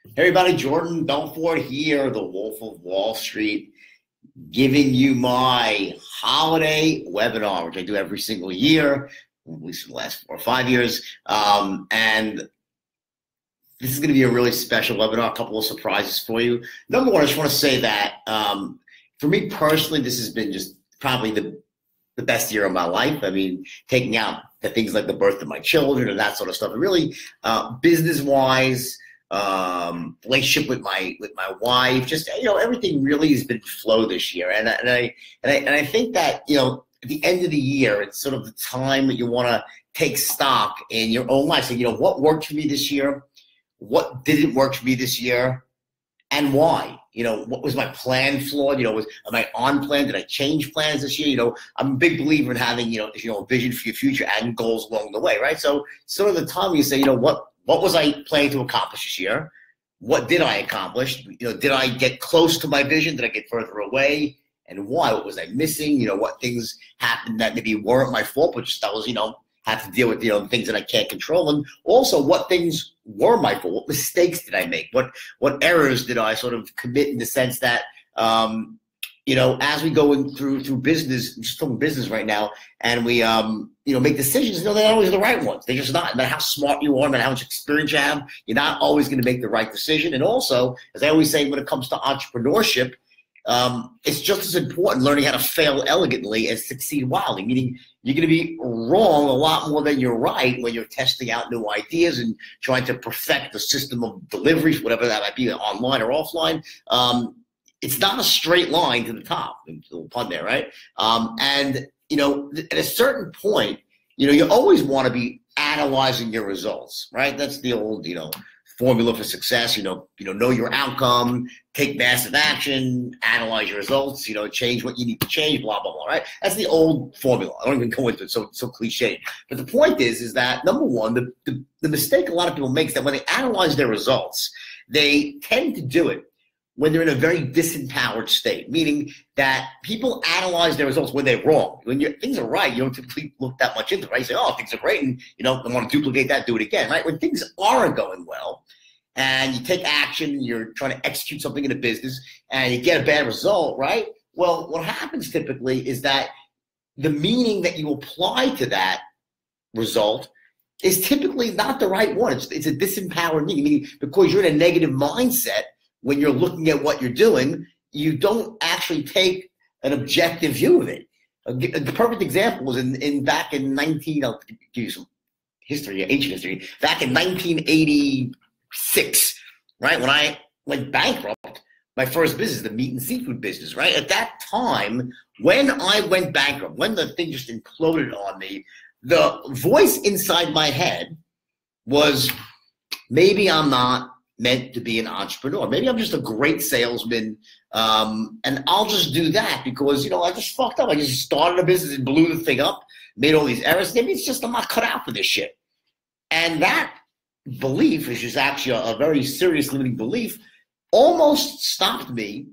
Hey everybody, Jordan Belfort here, the Wolf of Wall Street, giving you my holiday webinar, which I do every single year, at least for the last 4 or 5 years. And this is going to be a really special webinar, a couple of surprises for you. Number one, I just want to say that for me personally, this has been just probably the best year of my life. I mean, taking out the things like the birth of my children and that sort of stuff, and really business-wise, relationship with my wife, just everything really has been flow this year, and I think that at the end of the year, it's sort of the time that you want to take stock in your own life. So what worked for me this year, what didn't work for me this year, and why. What was my plan flawed? Am I on plan? Did I change plans this year? I'm a big believer in having a vision for your future and goals along the way, right? So sort of the time you say, what was I planning to accomplish this year? What did I accomplish? Did I get close to my vision? Did I get further away? And why? What was I missing? What things happened that maybe weren't my fault, but just I was, had to deal with, things that I can't control. And also what things were my fault? What mistakes did I make? What errors did I sort of commit in the sense that, as we go through business, just talking business right now, and we, make decisions, they're not always the right ones. They're just not. No matter how smart you are, no matter how much experience you have, you're not always going to make the right decision. And also, as I always say, when it comes to entrepreneurship, it's just as important learning how to fail elegantly as succeed wildly, meaning you're going to be wrong a lot more than you're right when you're testing out new ideas and trying to perfect the system of delivery, whatever that might be, online or offline. It's not a straight line to the top, a little pun there, right? And at a certain point, you always want to be analyzing your results, right? That's the old, formula for success. Know your outcome, take massive action, analyze your results, change what you need to change, blah, blah, blah, right? That's the old formula. I don't even go into it, so cliche. But the point is that, number one, the mistake a lot of people make is that when they analyze their results, they tend to do it when they're in a very disempowered state, meaning that people analyze their results when they're wrong. When things are right, you don't typically look that much into it, right? You say, oh, things are great, and I want to duplicate that, do it again, right? When things aren't going well, and you take action, you're trying to execute something in a business, and you get a bad result, right? Well, what happens typically is that the meaning that you apply to that result is typically not the right one. It's a disempowered meaning, because you're in a negative mindset. When you're looking at what you're doing, you don't actually take an objective view of it. The perfect example was back in I'll give you some history, ancient history, back in 1986, right? When I went bankrupt, my first business, the meat and seafood business, right? At that time, when I went bankrupt, when the thing just imploded on me, the voice inside my head was, maybe I'm not meant to be an entrepreneur. Maybe I'm just a great salesman, and I'll just do that because, I just fucked up. I just started a business and blew the thing up, made all these errors. Maybe it's just I'm not cut out for this shit. And that belief, which is actually a very serious limiting belief, almost stopped me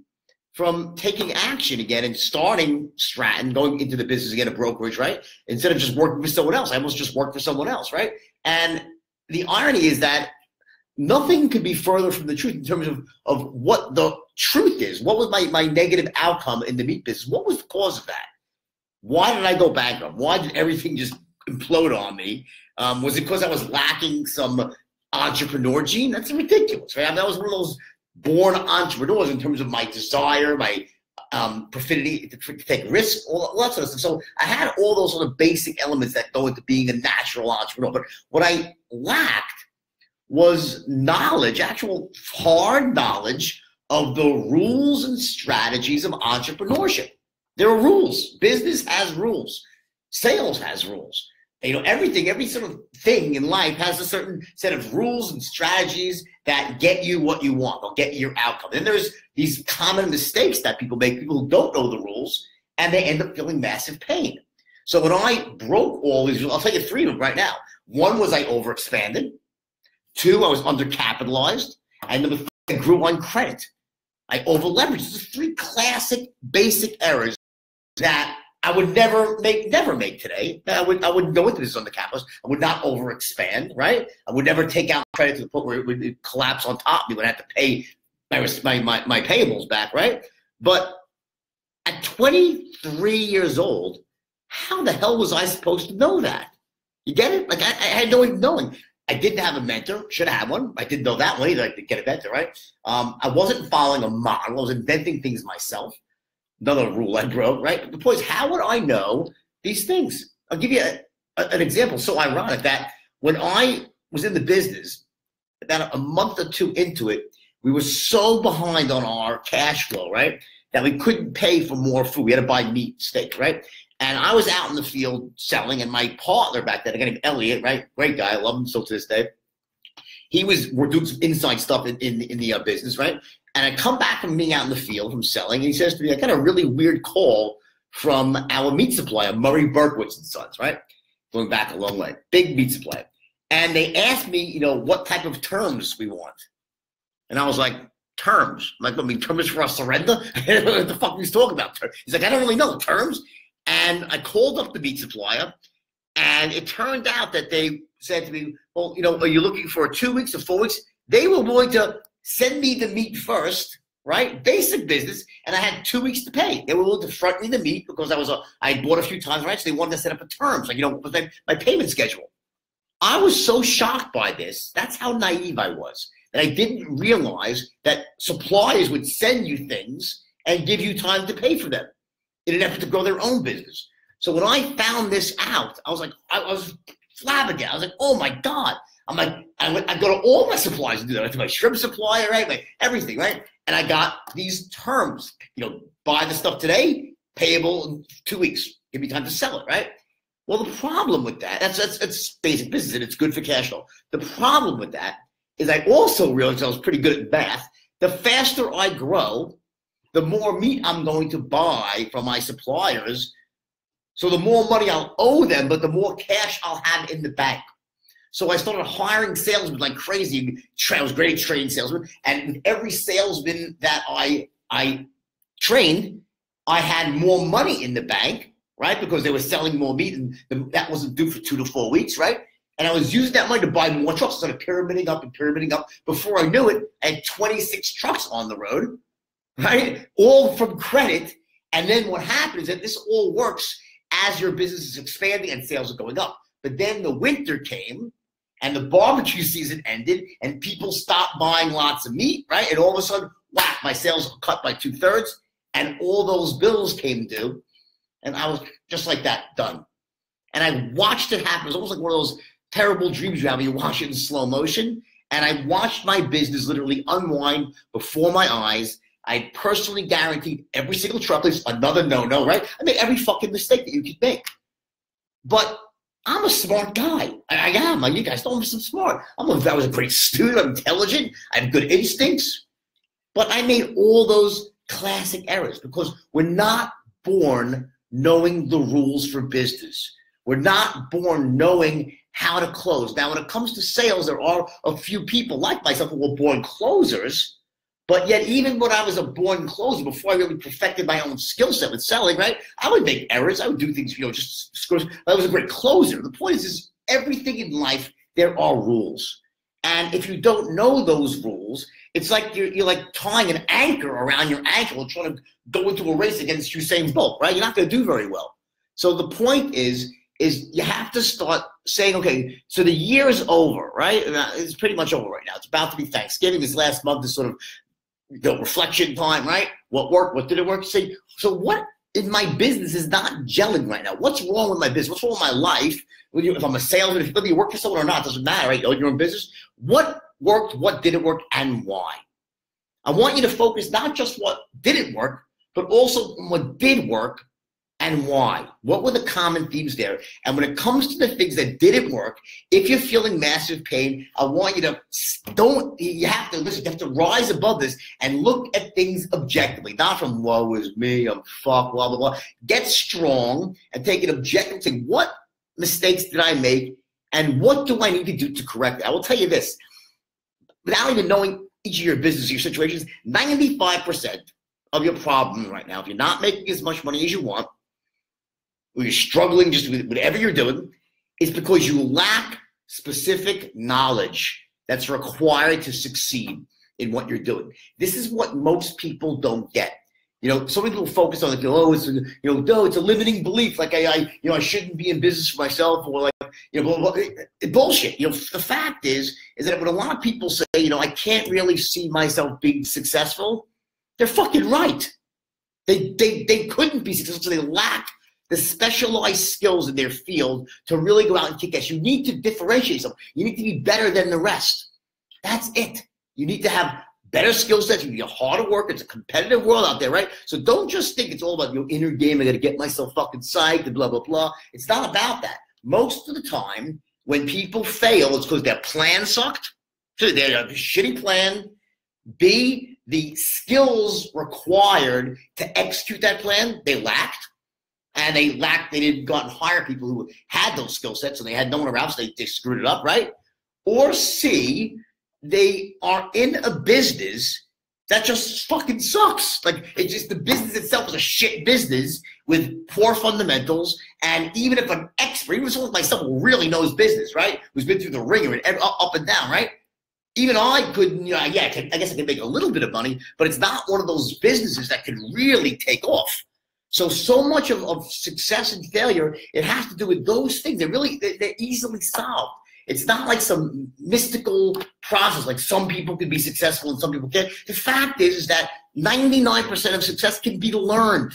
from taking action again and starting Stratton, going into the business again, a brokerage, right? Instead of just working for someone else, I almost just worked for someone else, right? And the irony is that nothing could be further from the truth in terms of what the truth is. What was my negative outcome in the meat business? What was the cause of that? Why did I go bankrupt? Why did everything just implode on me? Was it because I was lacking some entrepreneur gene? That's ridiculous, right? I mean, I was one of those born entrepreneurs in terms of my desire, my profitability to take risks, all that sort of stuff. So I had all those sort of basic elements that go into being a natural entrepreneur. But what I lacked was knowledge, actual hard knowledge of the rules and strategies of entrepreneurship. There are rules. Business has rules. Sales has rules. Everything, every sort of thing in life has a certain set of rules and strategies that get you what you want. They'll get you your outcome. And there's these common mistakes that people make, people who don't know the rules, and they end up feeling massive pain. So when I broke all these rules, I'll tell you 3 of them right now. One was I overexpanded. 2, I was undercapitalized. And number 3, I grew on credit. I overleveraged. These are 3 classic basic errors that I would never make today. I wouldn't go into this on the campus. I would not overexpand, right? I would never take out credit to the point where it would collapse on top of me when I have to pay my payables back, right? But at 23 years old, how the hell was I supposed to know that? You get it? Like I had no knowing. I didn't have a mentor. Should have had one. I didn't know that one either. I could get a mentor, right? I wasn't following a model. I was inventing things myself. Another rule I broke, right? The point is, how would I know these things? I'll give you an example. So ironic that when I was in the business, about a month or two into it, we were so behind on our cash flow, right, that we couldn't pay for more food. We had to buy meat, steak, right? And I was out in the field selling, and my partner back then, a guy named Elliot, right, great guy, I love him still to this day. We're doing some inside stuff in the business, right? And I come back from being out in the field from selling, and he says to me, I got a really weird call from our meat supplier, Murray Berkowitz and Sons, right? Going back a long way, big meat supplier. And they asked me, what type of terms we want. And I was like, terms? I'm like, terms for a surrender? I don't know what the fuck he's talking about. He's like, I don't really know terms. And I called up the meat supplier, and it turned out that they said to me, well, are you looking for 2 weeks or 4 weeks? They were willing to send me the meat first, right? Basic business, and I had 2 weeks to pay. They were willing to front me the meat because I had bought a few times, right? So they wanted to set up a terms, like, my payment schedule. I was so shocked by this. That's how naive I was, that I didn't realize that suppliers would send you things and give you time to pay for them in an effort to grow their own business. So when I found this out, I was flabbergasted. I was like, oh my God. I'm like, I go to all my suppliers and do that. I to my shrimp supplier, right? My everything, right? And I got these terms, buy the stuff today, payable in 2 weeks. Give me time to sell it, right? Well, the problem with that, that's basic business, and it's good for cash flow. The problem with that is I also realized I was pretty good at math. The faster I grow, the more meat I'm going to buy from my suppliers. So the more money I'll owe them, but the more cash I'll have in the bank. So I started hiring salesmen like crazy. I was great at training salesmen. And with every salesman that I trained, I had more money in the bank, right? Because they were selling more meat, and that wasn't due for 2 to 4 weeks, right? And I was using that money to buy more trucks. I started pyramiding up and pyramiding up. Before I knew it, I had 26 trucks on the road, right? All from credit. And then what happens is that this all works as your business is expanding and sales are going up. But then the winter came, and the barbecue season ended, and people stopped buying lots of meat, right? And all of a sudden, whack, my sales were cut by 2/3, and all those bills came due, and I was just like that, done. And I watched it happen. It was almost like one of those terrible dreams you have when you watch it in slow motion. And I watched my business literally unwind before my eyes. I personally guaranteed every single truck is another no-no, right? I made every fucking mistake that you could make. But I'm a smart guy. I am. You guys know I'm so smart. I was a great student. I'm intelligent. I have good instincts. But I made all those classic errors because we're not born knowing the rules for business. We're not born knowing how to close. Now, when it comes to sales, there are a few people like myself who were born closers. But yet, even when I was a born closer, before I really perfected my own skill set with selling, right, I would make errors. I would do things, just screw. I was a great closer. The point is everything in life, there are rules. And if you don't know those rules, it's like you're like tying an anchor around your ankle and trying to go into a race against Usain Bolt, right? You're not going to do very well. So the point is you have to start saying, okay, so the year is over, right? It's pretty much over right now. It's about to be Thanksgiving. This last month is sort of reflection time, right? What worked? What didn't work? So what in my business is not gelling right now? What's wrong with my business? What's wrong with my life? If I'm a salesman, whether you work for someone or not, doesn't matter, right? You're in business. What worked? What didn't work? And why? I want you to focus not just what didn't work, but also what did work and why. What were the common themes there? And when it comes to the things that didn't work, if you're feeling massive pain, I want you to you have to listen, you have to rise above this and look at things objectively, not from woe is me, I'm fucked, blah, blah, blah. Get strong and take an objective thing. What mistakes did I make and what do I need to do to correct it? I will tell you this, without even knowing each of your business, your situations, 95% of your problems right now, if you're not making as much money as you want, or you're struggling just with whatever you're doing, it's because you lack specific knowledge that's required to succeed in what you're doing. This is what most people don't get. You know, so many people focus on it. Oh, it's it's a limiting belief. Like I shouldn't be in business for myself, or like bullshit. You know, the fact is that when a lot of people say, I can't really see myself being successful, they're fucking right. They couldn't be successful, so they lack the specialized skills in their field to really go out and kick ass. You need to differentiate yourself. You need to be better than the rest. That's it. You need to have better skill sets. You need to be harder work. It's a competitive world out there, right? So don't just think it's all about your inner game. I got to get myself fucking psyched and blah, blah, blah. It's not about that. Most of the time, when people fail, it's because their plan sucked. So they had a shitty plan. B, the skills required to execute that plan, they lacked. And they didn't go out and hire people who had those skill sets, and they had no one around, so they screwed it up, right? Or C, they are in a business that just fucking sucks. Like, it's just the business itself is a shit business with poor fundamentals. And even if an expert, even someone like myself who really knows business, right, who's been through the ringer and up and down, right? Even I could, I guess I could make a little bit of money, but it's not one of those businesses that could really take off. So much of success and failure, it has to do with those things. They're easily solved. It's not like some mystical process, like some people can be successful and some people can't. The fact is that 99% of success can be learned.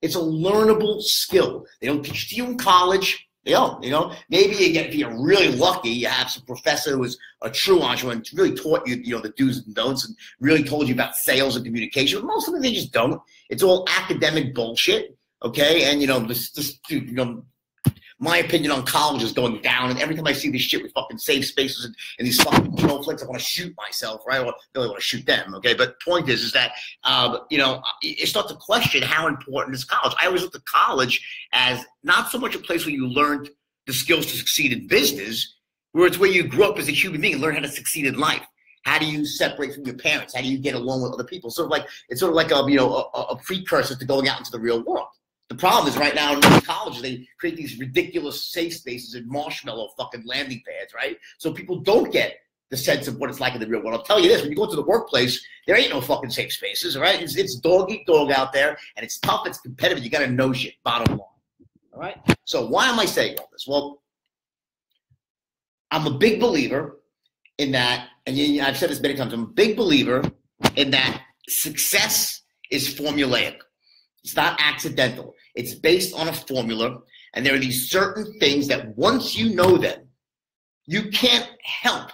It's a learnable skill. They don't teach it to you in college. They don't, Maybe if you're really lucky, you have some professor who was a true entrepreneur and really taught you, the do's and don'ts and really told you about sales and communication. But most of them, they just don't. It's all academic bullshit, okay? And, my opinion on college is going down, and every time I see this shit with fucking safe spaces and these fucking snowflakes, I want to shoot myself, right? I really want to shoot them, okay? But point is that, you start to question how important is college. I always looked at college as not so much a place where you learned the skills to succeed in business, where it's where you grew up as a human being and learn how to succeed in life. How do you separate from your parents? How do you get along with other people? It's sort of like a precursor to going out into the real world. The problem is right now in colleges, they create these ridiculous safe spaces and marshmallow fucking landing pads, right? So people don't get the sense of what it's like in the real world. I'll tell you this, when you go to the workplace, there ain't no fucking safe spaces, right? It's dog eat dog out there, and it's tough, it's competitive, you gotta know shit, bottom line, all right? So why am I saying all this? Well, I'm a big believer in that, and I've said this many times, I'm a big believer in that success is formulaic. It's not accidental. It's based on a formula, and there are these certain things that once you know them, you can't help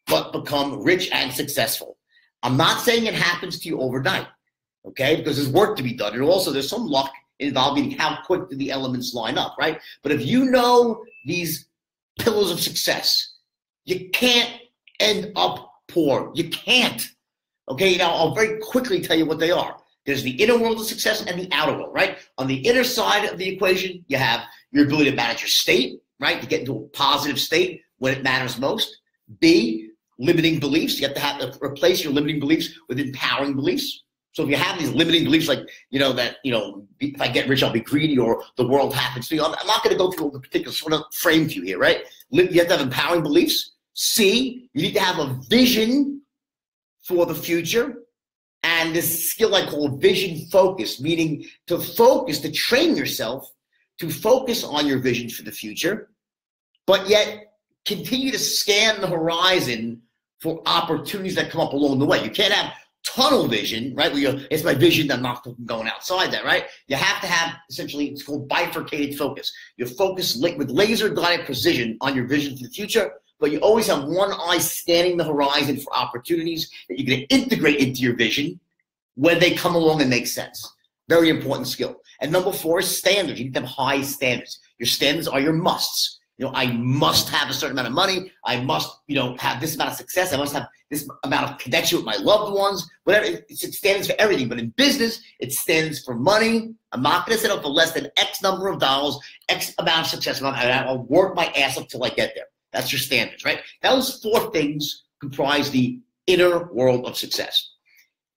but become rich and successful. I'm not saying it happens to you overnight, okay? Because there's work to be done. And also there's some luck involved in how quick do the elements line up, right? But if you know these pillars of success, you can't end up poor. You can't, okay? Now, I'll very quickly tell you what they are. There's the inner world of success and the outer world, right? On the inner side of the equation, you have your ability to manage your state, right? To get into a positive state when it matters most. B, limiting beliefs. You have to replace your limiting beliefs with empowering beliefs. So if you have these limiting beliefs like, if I get rich, I'll be greedy, or the world happens to me. I'm not going to go through all the particulars. Sort of frame for you here, right? You have to have empowering beliefs. C, you need to have a vision for the future. And this skill I call vision focus, meaning to focus, to train yourself to focus on your vision for the future, but yet continue to scan the horizon for opportunities that come up along the way. You can't have tunnel vision, right? Where it's my vision, I'm not going outside that, right? You have to have, essentially, it's called bifurcated focus. You focus with laser-guided precision on your vision for the future, but you always have one eye scanning the horizon for opportunities that you're going to integrate into your vision when they come along and make sense. Very important skill. And number 4 is standards. You need to have high standards. Your standards are your musts. I must have a certain amount of money. I must, have this amount of success. I must have this amount of connection with my loved ones. Whatever. It stands for everything. But in business, it stands for money. I'm not going to set up for less than X number of dollars, X amount of success. I'll work my ass up till I get there. That's your standards, right? Those 4 things comprise the inner world of success.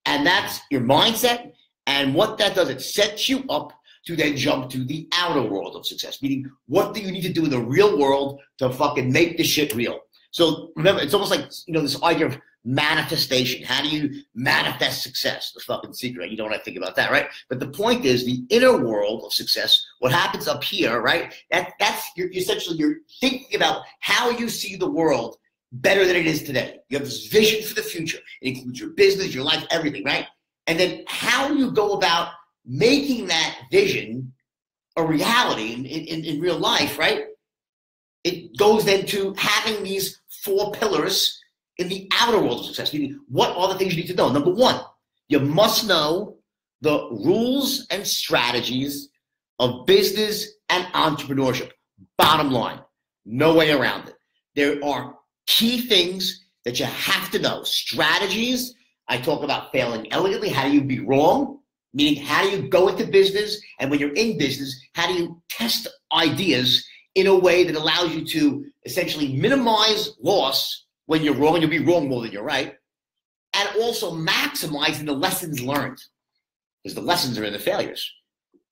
And that's your mindset. And what that does, it sets you up to then jump to the outer world of success, meaning what do you need to do in the real world to fucking make the shit real? So remember, it's almost like, this idea of manifestation. How do you manifest success? The fucking secret. You know what I think about that, right? But the point is, the inner world of success, what happens up here, right? You're thinking about how you see the world better than it is today. You have this vision for the future. It includes your business, your life, everything, right? And then how you go about making that vision a reality in real life, right? It goes then to having these 4 pillars in the outer world of success. Meaning, what are the things you need to know? Number 1, you must know the rules and strategies of business and entrepreneurship. Bottom line, no way around it. There are key things that you have to know. Strategies, I talk about failing elegantly. How do you be wrong? Meaning, how do you go into business? And when you're in business, how do you test ideas in a way that allows you to essentially minimize loss when you're wrong, and you'll be wrong more than you're right, and also maximizing the lessons learned, because the lessons are in the failures.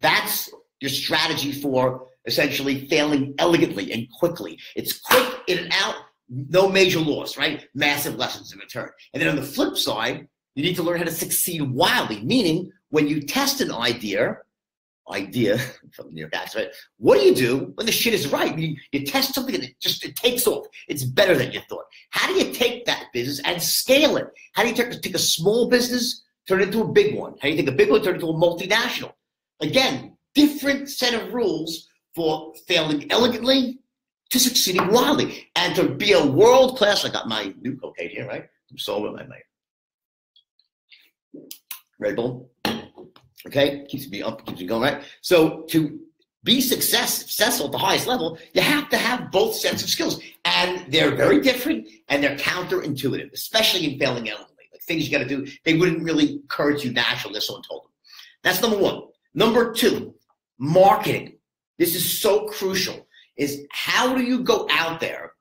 That's your strategy for essentially failing elegantly and quickly. It's quick in and out, no major loss, right? Massive lessons in return. And then on the flip side, you need to learn how to succeed wildly, meaning when you test an idea from New York accent, right? What do you do when the shit is right? You test something and it takes off. It's better than you thought. How do you take that business and scale it? How do you take a small business, turn it into a big one? How do you take a big one, turn it into a multinational? Again, different set of rules for failing elegantly to succeeding wildly and to be a world-class. I got my new cocaine here, right? I'm sober, my Red Bull. Okay, keeps me up, keeps me going, right? So to be successful at the highest level, you have to have both sets of skills. And they're very different and they're counterintuitive, especially in failing elegantly. Like things you got to do, they wouldn't really occur to you naturally if someone told them. That's number 1. Number 2, marketing. This is so crucial, is how do you go out there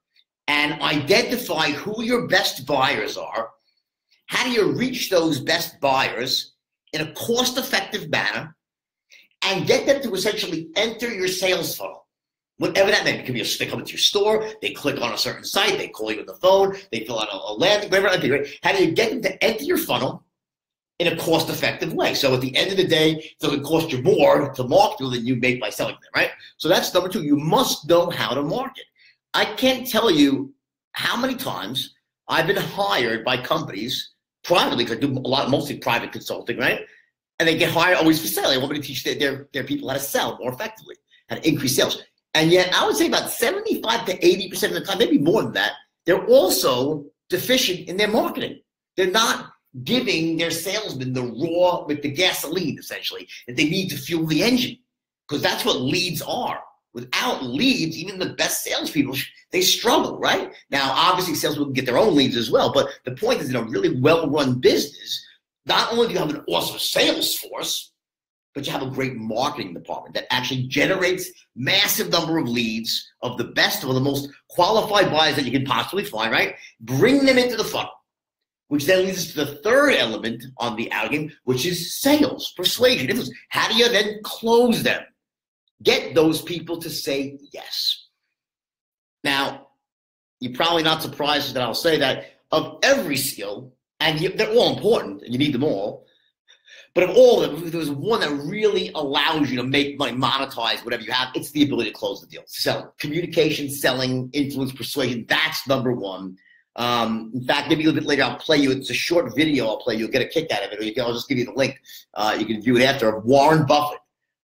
and identify who your best buyers are? How do you reach those best buyers in a cost-effective manner and get them to essentially enter your sales funnel? Whatever that may be. It could be they come into your store, they click on a certain site, they call you on the phone, they fill out a landing, whatever that may be, right? How do you get them to enter your funnel in a cost-effective way? So at the end of the day, it doesn't cost you more to market than you make by selling them, right? So that's number 2. You must know how to market. I can't tell you how many times I've been hired by companies privately, because I do mostly private consulting, right? And they get hired always for sale. They want me to teach their people how to sell more effectively, how to increase sales. And yet I would say about 75 to 80% of the time, maybe more than that, they're also deficient in their marketing. They're not giving their salesmen the raw, with the gasoline, essentially, that they need to fuel the engine, because that's what leads are. Without leads, even the best salespeople, they struggle, right? Now, obviously, salespeople can get their own leads as well, but the point is, in a really well-run business, not only do you have an awesome sales force, but you have a great marketing department that actually generates massive number of leads of the best or the most qualified buyers that you can possibly find, right? Bring them into the funnel, which then leads us to the 3rd element on the outer game, which is sales, persuasion. Influence. How do you then close them? Get those people to say yes. Now, you're probably not surprised that I'll say that of every skill, and they're all important, and you need them all, but of all of them, if there's one that really allows you to make money, monetize whatever you have, it's the ability to close the deal. Selling, communication, selling, influence, persuasion, that's number 1. In fact, maybe a little bit later, I'll play you. It's a short video I'll play you. You'll get a kick out of it, or I'll just give you the link. You can view it after, of Warren Buffett.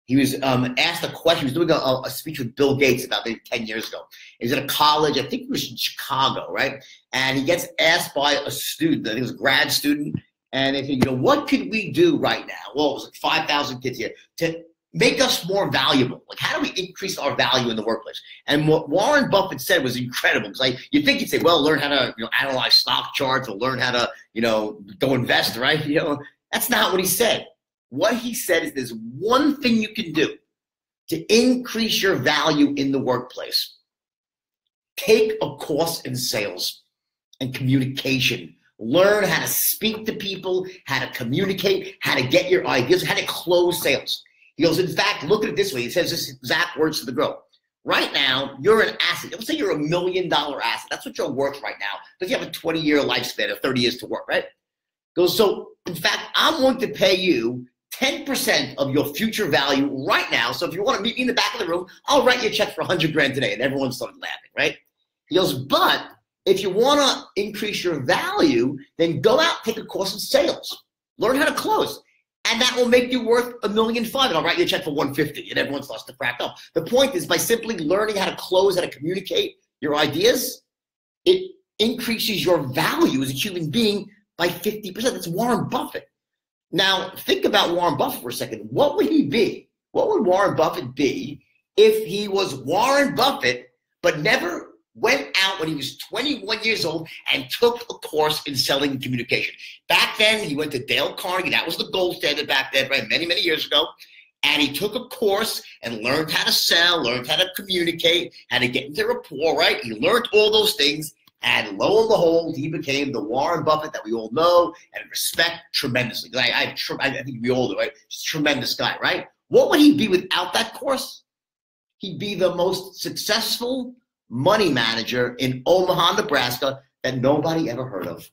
He was asked a question. He was doing a speech with Bill Gates about maybe 10 years ago. He was at a college, I think it was in Chicago, right? And he gets asked by a student, I think it was a grad student, and they said, what could we do right now? Well, it was like 5,000 kids here to make us more valuable. Like, how do we increase our value in the workplace? And what Warren Buffett said was incredible, because you'd think he'd say, well, learn how to analyze stock charts, or learn how to go invest, right? That's not what he said. What he said is, there's one thing you can do to increase your value in the workplace. Take a course in sales and communication. Learn how to speak to people, how to communicate, how to get your ideas, how to close sales. He goes, in fact, look at it this way. He says this exact words to the girl. Right now, you're an asset. Let's say you're $1 million asset. That's what you're worth right now. Because you have a 20-year lifespan of 30 years to work, right? Goes, so in fact, I'm going to pay you 10% of your future value right now. So if you want to meet me in the back of the room, I'll write you a check for 100 grand today. And everyone started laughing, right? He goes, but if you want to increase your value, then go out, take a course in sales, learn how to close. And that will make you worth $1.5 million. And I'll write you a check for 150. And everyone starts to crack up. The point is, by simply learning how to close, how to communicate your ideas, it increases your value as a human being by 50%. That's Warren Buffett. Now, think about Warren Buffett for a second. What would he be? What would Warren Buffett be if he was Warren Buffett, but never went out when he was 21 years old and took a course in selling and communication? Back then, he went to Dale Carnegie. That was the gold standard back then, right? Many, many years ago. And he took a course and learned how to sell, learned how to communicate, how to get into rapport, right? He learned all those things. And lo and behold, he became the Warren Buffett that we all know and respect tremendously. I think we all do, right? Just a tremendous guy, right? What would he be without that course? He'd be the most successful money manager in Omaha, Nebraska that nobody ever heard of.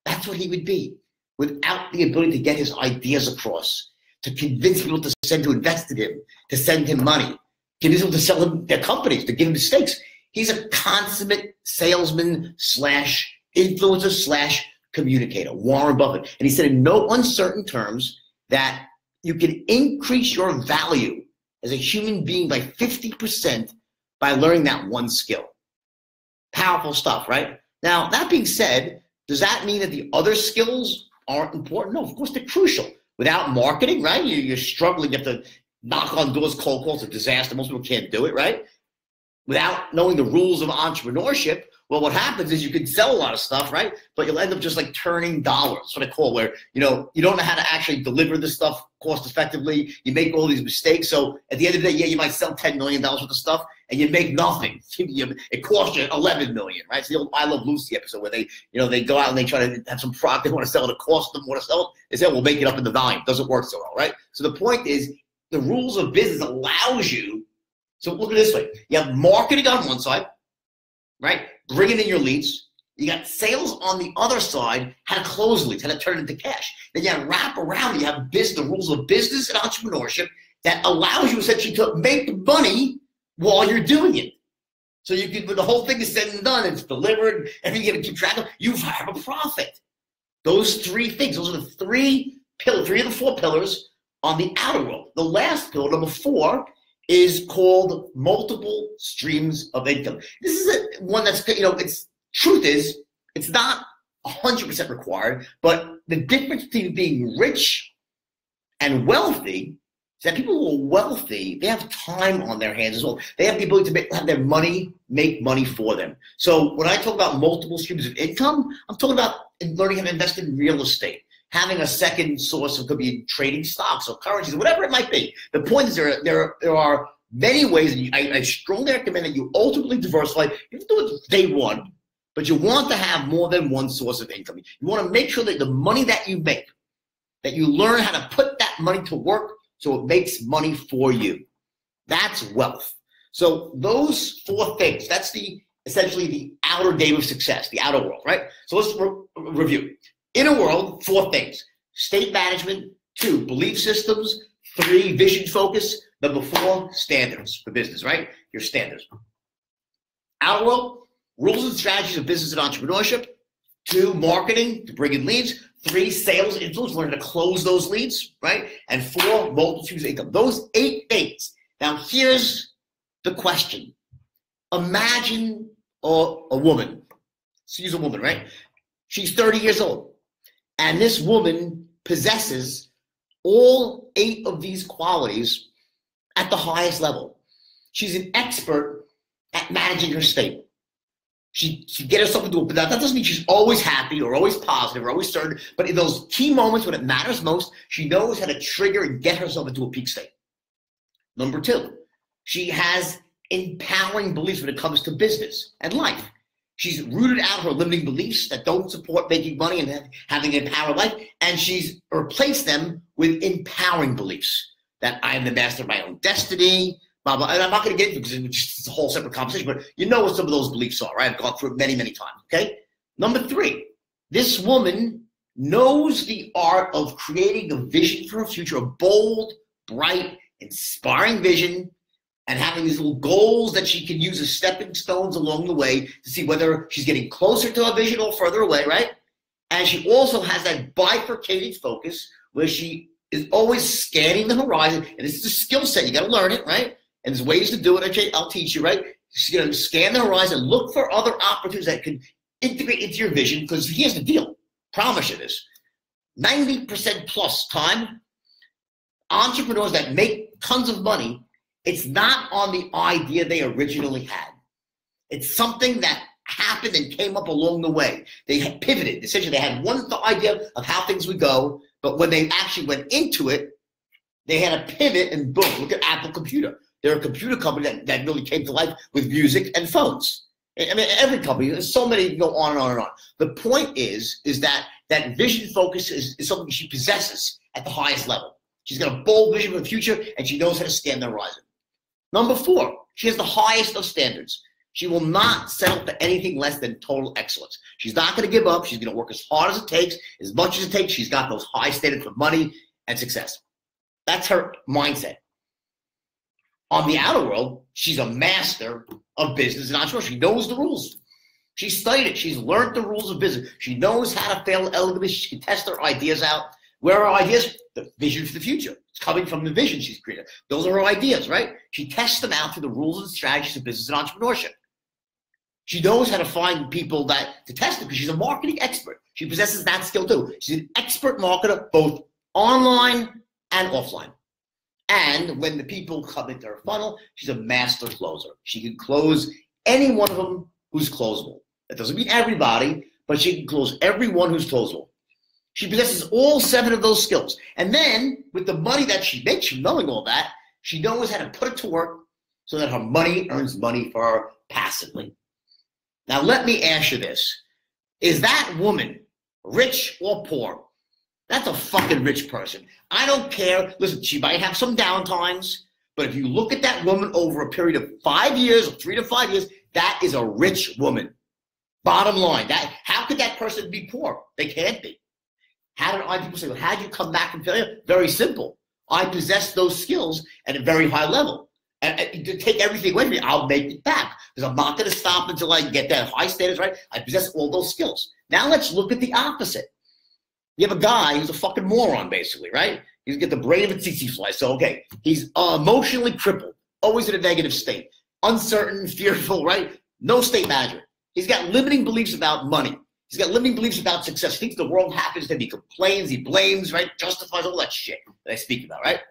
That's what he would be without the ability to get his ideas across, to convince people to invest in him, to send him money, convince people to sell him their companies, to give him stakes. He's a consummate salesman slash influencer slash communicator, Warren Buffett. And he said in no uncertain terms that you can increase your value as a human being by 50% by learning that one skill. Powerful stuff, right? Now, that being said, does that mean that the other skills aren't important? No, of course they're crucial. Without marketing, right? You're struggling. You have to knock on doors, cold calls. It's a disaster. Most people can't do it, right? Without knowing the rules of entrepreneurship, well, what happens is you can sell a lot of stuff, right? But you'll end up just like turning dollars. That's what I call where, you don't know how to actually deliver this stuff cost effectively. You make all these mistakes. So at the end of the day, yeah, you might sell $10 million worth of stuff and you make nothing. It costs you $11 million, right? It's the old I Love Lucy episode where they go out and they try to have some product they want to sell. It costs them want to sell it. They say, we'll make it up in the volume. Doesn't work so well, right? So the point is the rules of business allows you. So look at it this way. You have marketing on one side, right? Bringing in your leads. You got sales on the other side, how to close leads, how to turn it into cash. Then you have wrap around, you have the rules of business and entrepreneurship that allows you essentially to make money while you're doing it. So you can, when the whole thing is said and done, it's delivered, everything you got to keep track of, you have a profit. Those three things, those are the three of the four pillars on the outer world. The last pillar, number 4, is called multiple streams of income. This is one that's, truth is, it's not 100% required, but the difference between being rich and wealthy is that people who are wealthy, they have time on their hands as well. They have the ability to have their money make money for them. So when I talk about multiple streams of income, I'm talking about learning how to invest in real estate, having a second source of, could be trading stocks or currencies, or whatever it might be. The point is there are many ways, and I strongly recommend that you ultimately diversify. You have to do it day one, but you want to have more than one source of income. You want to make sure that the money that you make, that you learn how to put that money to work so it makes money for you. That's wealth. So those 4 things, that's essentially the outer game of success, the outer world, right? So let's review. Inner world, 4 things. State management, 2, belief systems, 3, vision focus, number 4, standards for business, right? Your standards. Outer world, rules and strategies of business and entrepreneurship. 2, marketing to bring in leads. 3, sales influence, learn to close those leads, right? And 4, multiple streams of income. Those 8 things. Now here's the question. Imagine a woman. She's a woman, right? She's 30 years old. And this woman possesses all 8 of these qualities at the highest level. She's an expert at managing her state. She get herself into it, but that doesn't mean she's always happy or always positive or always certain. But in those key moments when it matters most, she knows how to trigger and get herself into a peak state. Number 2, she has empowering beliefs when it comes to business and life. She's rooted out her limiting beliefs that don't support making money and having an empowered life, and she's replaced them with empowering beliefs that I am the master of my own destiny, blah, blah. And I'm not going to get into it because it's a whole separate conversation, but you know what some of those beliefs are, right? I've gone through it many, many times, okay? Number 3, this woman knows the art of creating a vision for her future, a bold, bright, inspiring vision, and having these little goals that she can use as stepping stones along the way to see whether she's getting closer to a vision or further away, right? And she also has that bifurcated focus where she is always scanning the horizon. And this is a skill set. You got to learn it, right? And there's ways to do it. Okay, I'll teach you, right? She's going to scan the horizon, look for other opportunities that can integrate into your vision, because here's the deal. Promise you this. 90% plus time, entrepreneurs that make tons of money, it's not on the idea they originally had. It's something that happened and came up along the way. They had pivoted. Essentially, they had one idea of how things would go, but when they actually went into it, they had a pivot, and boom, look at Apple Computer. They're a computer company that really came to life with music and phones. I mean, every company, there's so many, go on and on and on. The point is that vision focus is something she possesses at the highest level. She's got a bold vision for the future, and she knows how to scan the horizon. Number 4, she has the highest of standards. She will not settle for anything less than total excellence. She's not going to give up. She's going to work as hard as it takes, as much as it takes. She's got those high standards for money and success. That's her mindset. On the outer world, she's a master of business and entrepreneurship. She knows the rules. She studied it. She's learned the rules of business. She knows how to fail elegantly. She can test her ideas out. Where are ideas? The vision for the future. It's coming from the vision she's created. Those are her ideas, right? She tests them out through the rules and strategies of business and entrepreneurship. She knows how to find people to test it because she's a marketing expert. She possesses that skill too. She's an expert marketer, both online and offline. And when the people come into her funnel, she's a master closer. She can close any one of them who's closable. That doesn't mean everybody, but she can close everyone who's closable. She possesses all 7 of those skills. And then with the money that she makes from knowing all that, she knows how to put it to work so that her money earns money for her passively. Now, let me ask you this. Is that woman rich or poor? That's a fucking rich person. I don't care. Listen, she might have some downtimes, but if you look at that woman over a period of 5 years, or 3 to 5 years, that is a rich woman. Bottom line, how could that person be poor? They can't be. How did people say, well, how did you come back from failure? Very simple. I possess those skills at a very high level. And to take everything away from me, I'll make it back. Because I'm not going to stop until I get that high status, right? I possess all those skills. Now let's look at the opposite. You have a guy who's a fucking moron, basically, right? He's got the brain of a tsetse fly. So, okay, he's emotionally crippled, always in a negative state, uncertain, fearful, right? No state management. He's got limiting beliefs about money. He's got limiting beliefs about success. He thinks the world happens to him. He complains, he blames, right? Justifies all that shit that I speak about, right?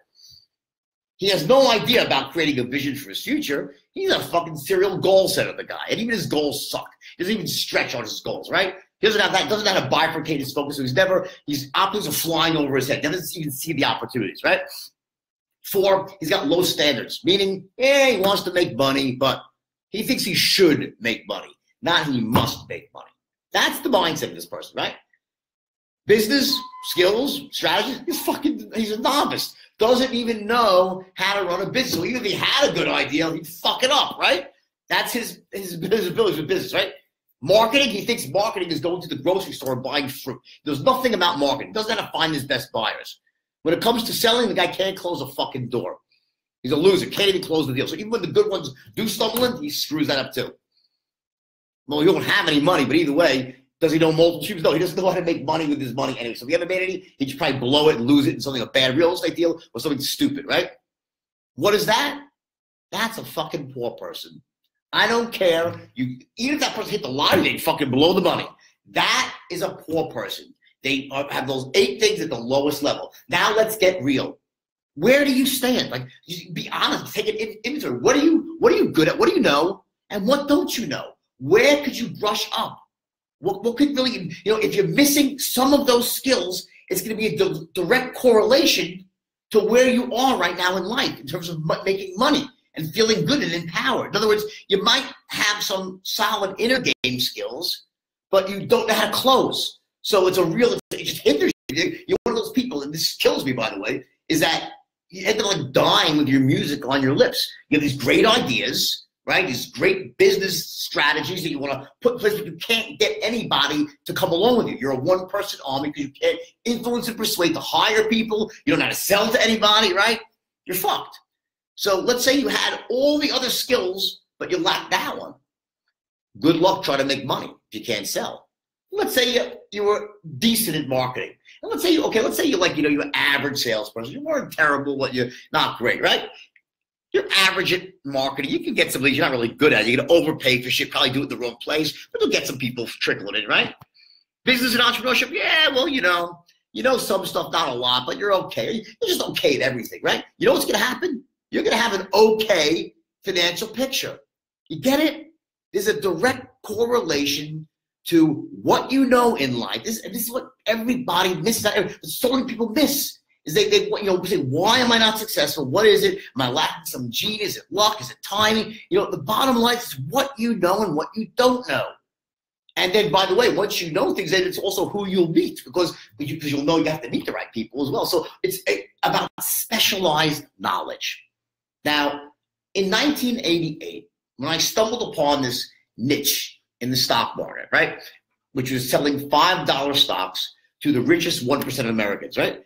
He has no idea about creating a vision for his future. He's a fucking serial goal setter, the guy. And even his goals suck. He doesn't even stretch on his goals, right? He doesn't have that, doesn't have to bifurcate his focus. So his opportunities are flying over his head. Doesn't even see the opportunities, right? 4, he's got low standards, meaning, he wants to make money, but he thinks he should make money, not he must make money. That's the mindset of this person, right? Business, skills, strategy, he's a novice. Doesn't even know how to run a business. So even if he had a good idea, he'd fuck it up, right? That's his ability with business, right? Marketing, he thinks marketing is going to the grocery store and buying fruit. There's nothing about marketing. He doesn't know how to find his best buyers. When it comes to selling, the guy can't close a fucking door. He's a loser, can't even close the deal. So even when the good ones do stumble in, he screws that up too. Well, he don't have any money, but either way, does he know multiple streams? No, he doesn't know how to make money with his money anyway. So if he ever made any, he'd just probably blow it and lose it in something, a bad real estate deal or something stupid, right? What is that? That's a fucking poor person. I don't care. Even if that person hit the lottery, they fucking blow the money. That is a poor person. They have those 8 things at the lowest level. Now let's get real. Where do you stand? Like, be honest. Take an inventory. What are you good at? What do you know? And what don't you know? Where could you brush up? What could really, if you're missing some of those skills, it's going to be a direct correlation to where you are right now in life in terms of making money and feeling good and empowered. In other words, you might have some solid inner game skills, but you don't know how to close. So it just hinders you. You're one of those people, and this kills me, by the way, is that you end up like dying with your music on your lips. You have these great ideas, right? These great business strategies that you want to put in place, but you can't get anybody to come along with you. You're a one-person army because you can't influence and persuade to hire people. You don't know how to sell to anybody, right? You're fucked. So let's say you had all the other skills, but you lacked that one. Good luck trying to make money if you can't sell. Let's say you were decent at marketing. And let's say you're like, you're an average salesperson. You weren't terrible, but you're not great, right? You're average at marketing. You can get some leads you're not really good at. You're going to overpay for shit, probably do it in the wrong place, but you'll get some people trickling in, right? Business and entrepreneurship, yeah, well, you know some stuff, not a lot, but you're okay. You're just okay at everything, right? You know what's going to happen? You're going to have an okay financial picture. You get it? There's a direct correlation to what you know in life. This is what everybody misses. So many people miss. Is they say, why am I not successful? What is it? Am I lacking some gene? Is it luck? Is it timing? The bottom line is what you know and what you don't know. And then, by the way, once you know things, then it's also who you'll meet because you'll know you have to meet the right people as well. So it's about specialized knowledge. Now, in 1988, when I stumbled upon this niche in the stock market, right, which was selling $5 stocks to the richest 1% of Americans, right,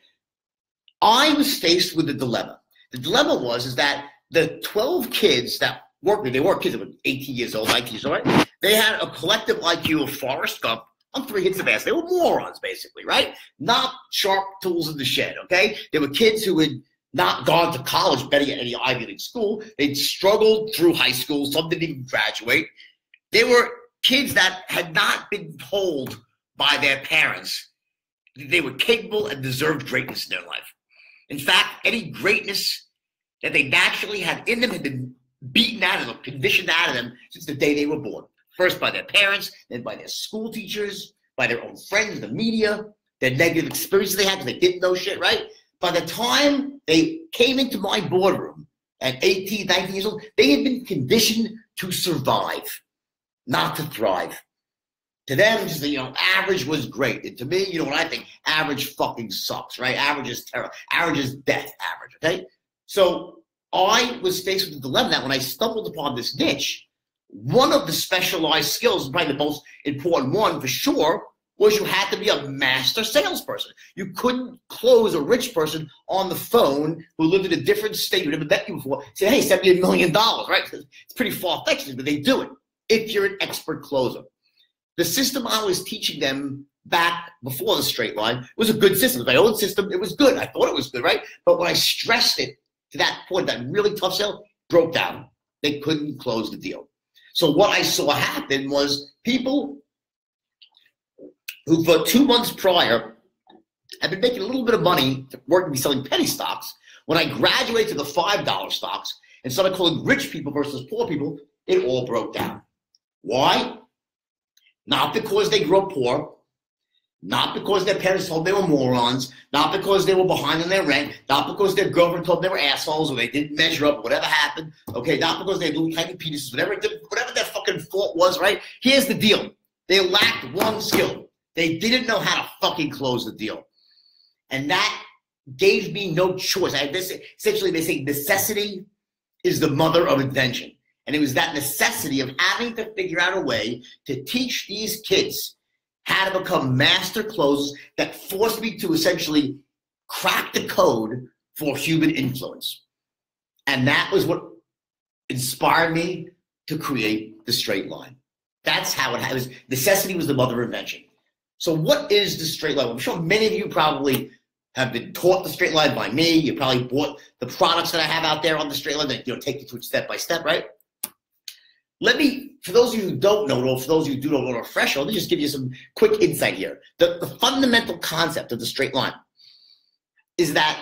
I was faced with a dilemma. The dilemma was that the 12 kids that worked with me, they were kids that were 18 years old, 19 years old, right? They had a collective IQ of Forrest Gump on 3 hits of ass. They were morons, basically, right? Not sharp tools in the shed, okay? They were kids who had not gone to college, better yet, any Ivy League school. They'd struggled through high school. Some didn't even graduate. They were kids that had not been told by their parents that they were capable and deserved greatness in their life. In fact, any greatness that they naturally had in them had been beaten out of them, conditioned out of them since the day they were born. First by their parents, then by their school teachers, by their own friends, the media, their negative experiences they had because they didn't know shit, right? By the time they came into my boardroom at 18, 19 years old, they had been conditioned to survive, not to thrive. To them, just average was great. And to me, you know what I think? Average fucking sucks, right? Average is terrible. Average is death average, okay? So I was faced with the dilemma that when I stumbled upon this niche, one of the specialized skills, probably the most important one for sure, was you had to be a master salesperson. You couldn't close a rich person on the phone who lived in a different state, who never met you before, say, hey, send me $1 million, right? It's pretty far-fetched, but they do it if you're an expert closer. The system I was teaching them back before the straight line was a good system. It was my own system. It was good. I thought it was good, right? But when I stressed it to that point, that really tough sale broke down. They couldn't close the deal. So what I saw happen was people who for 2 months prior had been making a little bit of money working selling penny stocks. When I graduated to the $5 stocks and started calling rich people versus poor people, it all broke down. Why? Not because they grew up poor, not because their parents told them they were morons, not because they were behind on their rent, not because their girlfriend told them they were assholes or they didn't measure up, whatever happened, okay, not because they had little tiny penises, whatever their fucking fault was, right? Here's the deal. They lacked one skill. They didn't know how to fucking close the deal. And that gave me no choice. Essentially, they say necessity is the mother of invention. And it was that necessity of having to figure out a way to teach these kids how to become master closers that forced me to essentially crack the code for human influence. And that was what inspired me to create the straight line. That's how it happens. Necessity was the mother of invention. So what is the straight line? I'm sure many of you probably have been taught the straight line by me. You probably bought the products that I have out there on the straight line that take you through it step by step, right? Let me, for those of you who don't know, or for those of you who do know or fresh, let me just give you some quick insight here. The fundamental concept of the straight line is that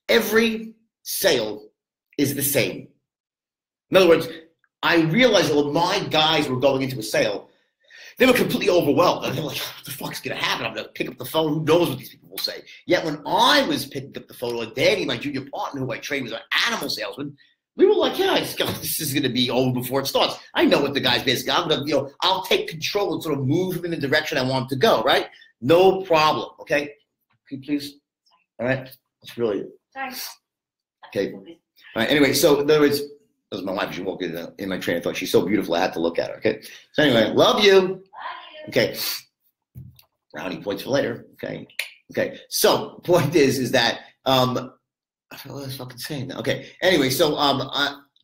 every sale is the same. In other words, I realized that when my guys were going into a sale, they were completely overwhelmed. They were like, what the fuck's going to happen? I'm going to pick up the phone. Who knows what these people will say? Yet when I was picking up the phone, or Danny, my junior partner, who I trained, was an animal salesman, we were like, yeah, this is going to be over before it starts. I know what the guy's basically. I'm going to, I'll take control and sort of move him in the direction I want him to go, right? No problem, okay? Can you please? All right? That's really it. Sorry. Okay. All right. Anyway, so in other words, that was my wife. She walked in my train of thought. She's so beautiful. I had to look at her. Okay. So anyway, love you. Okay. Brownie points for later. Okay. Okay. So point is that I forgot what I was fucking saying now. Okay. Anyway, so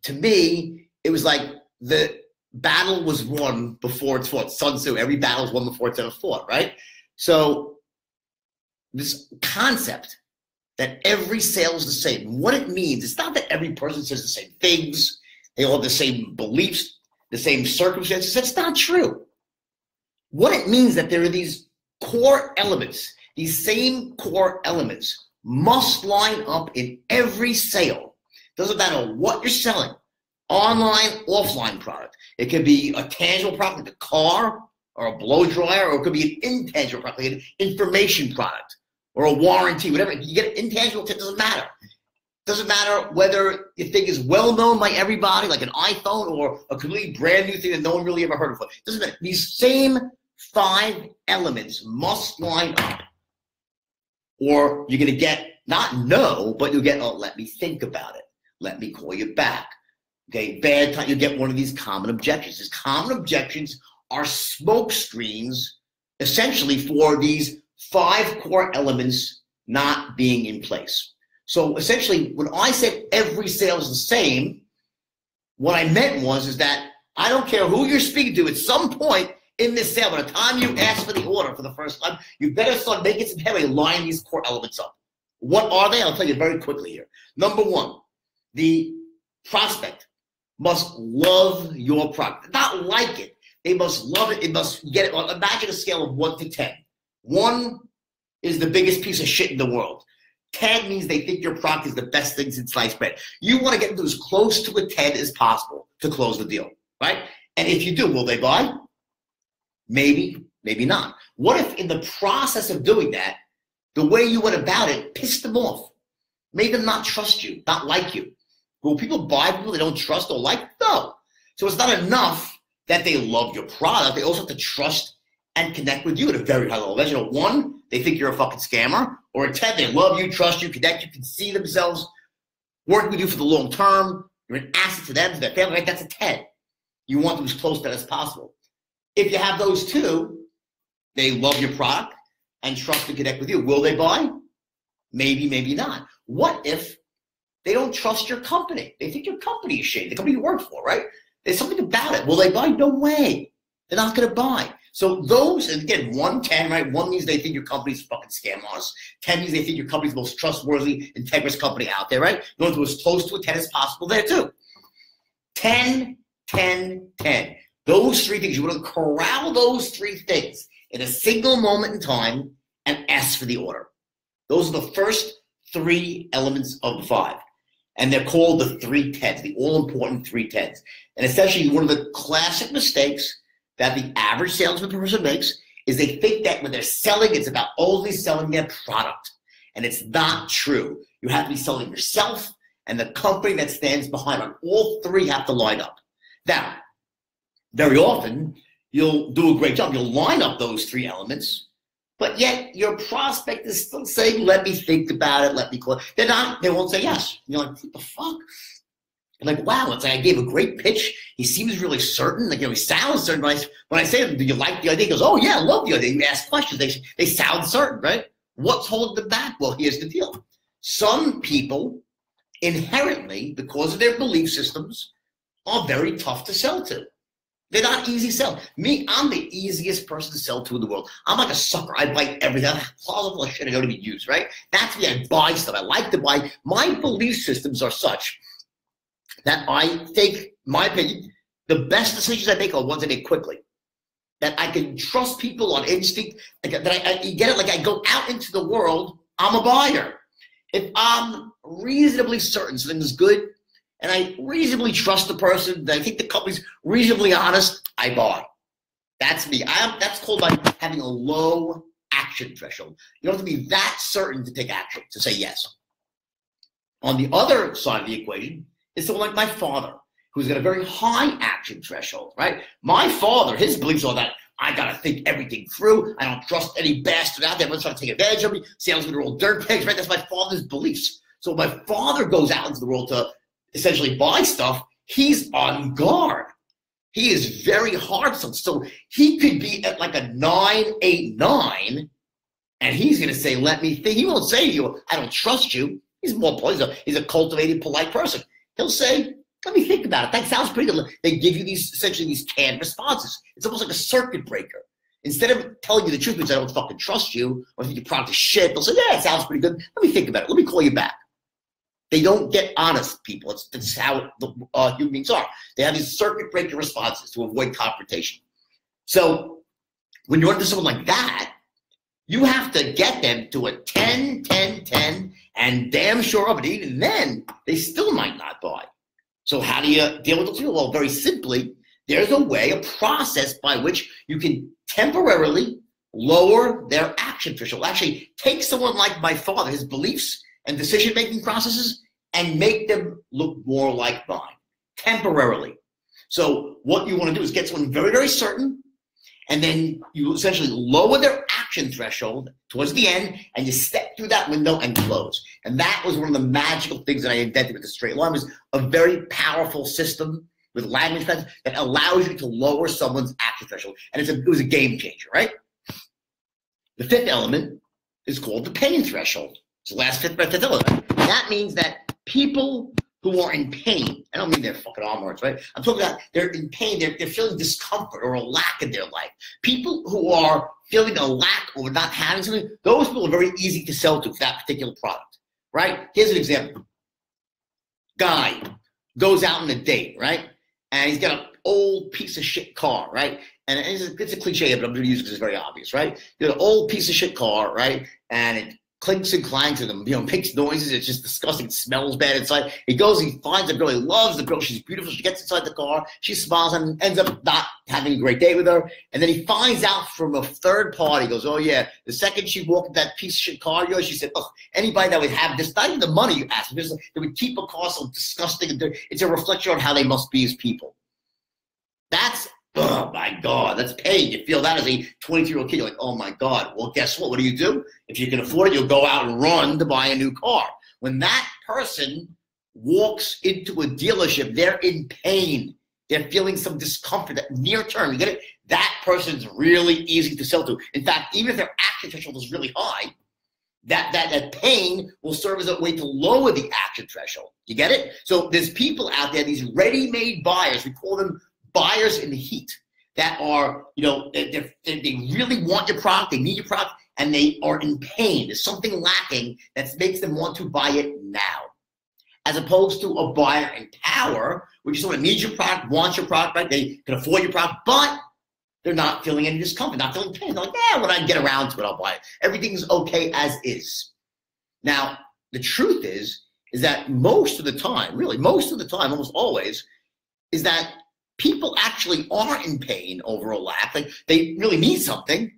to me, it was like the battle was won before it's fought. Sun Tzu, every battle is won before it's ever fought, right? So this concept that every sale is the same, what it means, it's not that every person says the same things, they all have the same beliefs, the same circumstances. That's not true. What it means that there are these core elements, these same core elements must line up in every sale. Doesn't matter what you're selling, online, offline product. It could be a tangible product, like a car or a blow dryer, or it could be an intangible product, like an information product or a warranty, whatever. You get intangible, it doesn't matter. It doesn't matter whether the thing is well known by everybody, like an iPhone, or a completely brand new thing that no one really ever heard of. It doesn't matter. These same 5 elements must line up, or you're going to get not no, but you'll get, oh, let me think about it. Let me call you back. Okay, bad time, you get one of these common objections. These common objections are smoke screens, essentially, for these 5 core elements not being in place. So essentially, when I said every sale is the same, what I meant is that I don't care who you're speaking to, at some point in this sale, by the time you ask for the order for the first time, you better start making some headway, line these core elements up. What are they? I'll tell you very quickly here. Number 1, the prospect must love your product. Not like it. They must love it. It must get it. Imagine a scale of 1 to 10. 1 is the biggest piece of shit in the world. 10 means they think your product is the best thing since sliced bread. You want to get to as close to a 10 as possible to close the deal, right? And if you do, will they buy? Maybe, maybe not. What if in the process of doing that, the way you went about it pissed them off, made them not trust you, not like you? Will people buy people they don't trust or like? No. So it's not enough that they love your product. They also have to trust and connect with you at a very high level. Imagine a 1, they think you're a fucking scammer, or a 10, they love you, trust you, connect you, can see themselves working with you for the long term. You're an asset to them, to their family, right? That's a 10. You want them as close to that as possible. If you have those 2, they love your product and trust and connect with you. Will they buy? Maybe, maybe not. What if they don't trust your company? They think your company is shady, the company you work for, right? There's something about it. Will they buy? No way. They're not going to buy. So those, and again, 1, 10, right? 1 means they think your company's a fucking scam artist. 10 means they think your company's the most trustworthy, integrous company out there, right? You want to do as close to a 10 as possible there too. 10, 10, 10. Those 3 things, you want to corral those 3 things in a single moment in time and ask for the order. Those are the first 3 elements of the 5. And they're called the 3 10s, the all-important 3 10s. And essentially, one of the classic mistakes that the average salesman person makes is they think that when they're selling, it's about only selling their product. And it's not true. You have to be selling yourself and the company that stands behind it. All 3 have to line up. Now, very often, you'll do a great job. You'll line up those 3 elements, but yet your prospect is still saying, let me think about it, let me call it. They won't say yes. And you're like, what the fuck? I'm like, wow, it's like I gave a great pitch. He seems really certain. Like, he sounds certain. When I say to him, do you like the idea? He goes, oh yeah, I love the idea. You ask questions. They sound certain, right? What's holding them back? Well, here's the deal. Some people inherently, because of their belief systems, are very tough to sell to. They're not easy to sell. Me, I'm the easiest person to sell to in the world. I'm like a sucker. I buy everything. I'm plausible shit I go to be used, right? That's me. I buy stuff. I like to buy. My belief systems are such that I think, my opinion, the best decisions I make are ones I make quickly. That I can trust people on instinct. You get it? Like, I go out into the world, I'm a buyer. If I'm reasonably certain something is good, and I reasonably trust the person, I think the company's reasonably honest, I buy. That's me. That's called by having a low action threshold. You don't have to be that certain to take action, to say yes. On the other side of the equation is someone like my father, who's got a very high action threshold, right? My father, his beliefs are that I got to think everything through. I don't trust any bastard out there. Everyone's trying to take advantage of me. Salesmen are all dirtbags, right? That's my father's beliefs. So my father goes out into the world to essentially buy stuff. He's on guard. He is very hard. So he could be at like a 989, and he's going to say, let me think. He won't say to you, I don't trust you. He's more polite. He's a cultivated, polite person. He'll say, let me think about it. That sounds pretty good. They give you essentially these canned responses. It's almost like a circuit breaker. Instead of telling you the truth because I don't fucking trust you, or think your product is shit, they'll say, yeah, it sounds pretty good. Let me think about it. Let me call you back. They don't get honest, people. It's how human beings are. They have these circuit breaker responses to avoid confrontation. So when you run into someone like that, you have to get them to a 10, 10, 10, and damn sure of it. Even then, they still might not buy. So how do you deal with those people? Well, very simply, there's a way, a process by which you can temporarily lower their action threshold. Actually, take someone like my father, his beliefs and decision-making processes, and make them look more like mine, temporarily. So what you want to do is get someone very, very certain, and then you essentially lower their action threshold towards the end, and you step through that window and close. And that was one of the magical things that I invented with the straight line. Was a very powerful system with language patterns that allows you to lower someone's action threshold. And it was a game changer, right? The fifth element is called the pain threshold. It's the last fifth element. That means that people who are in pain, I don't mean their fucking arm hurts, right? I'm talking about they're in pain, they're feeling discomfort or a lack in their life. People who are feeling a lack or not having something, those people are very easy to sell to for that particular product, right? Here's an example. Guy goes out on a date, right? And he's got an old piece of shit car, right? And it's a cliche, but I'm going to use it because it's very obvious, right? You got an old piece of shit car, right? And it clinks and clanks and makes noises. It's just disgusting. It smells bad inside. He goes, he finds a girl. He loves the girl. She's beautiful. She gets inside the car. She smiles and ends up not having a great day with her. And then he finds out from a third party. He goes, oh yeah, the second she walked in that piece of shit car of yours, she said, oh, anybody that would have this, not even the money you ask, they would keep a car so disgusting and dirty. It's a reflection on how they must be as people. That's, oh my God, that's pain. You feel that as a 22-year-old kid. You're like, oh my God. Well, guess what? What do? If you can afford it, you'll go out and run to buy a new car. When that person walks into a dealership, they're in pain. They're feeling some discomfort, that near term, you get it? That person's really easy to sell to. In fact, even if their action threshold is really high, that pain will serve as a way to lower the action threshold. You get it? So there's people out there, these ready-made buyers, we call them buyers in the heat, that are, they really want your product, they need your product, and they are in pain. There's something lacking that makes them want to buy it now. As opposed to a buyer in power, which is someone who needs your product, wants your product, right? They can afford your product, but they're not feeling any discomfort, not feeling pain. They're like, yeah, when I get around to it, I'll buy it. Everything's okay as is. Now, the truth is that most of the time, really, most of the time, almost always, is that people actually are in pain over a lack. Like they really need something,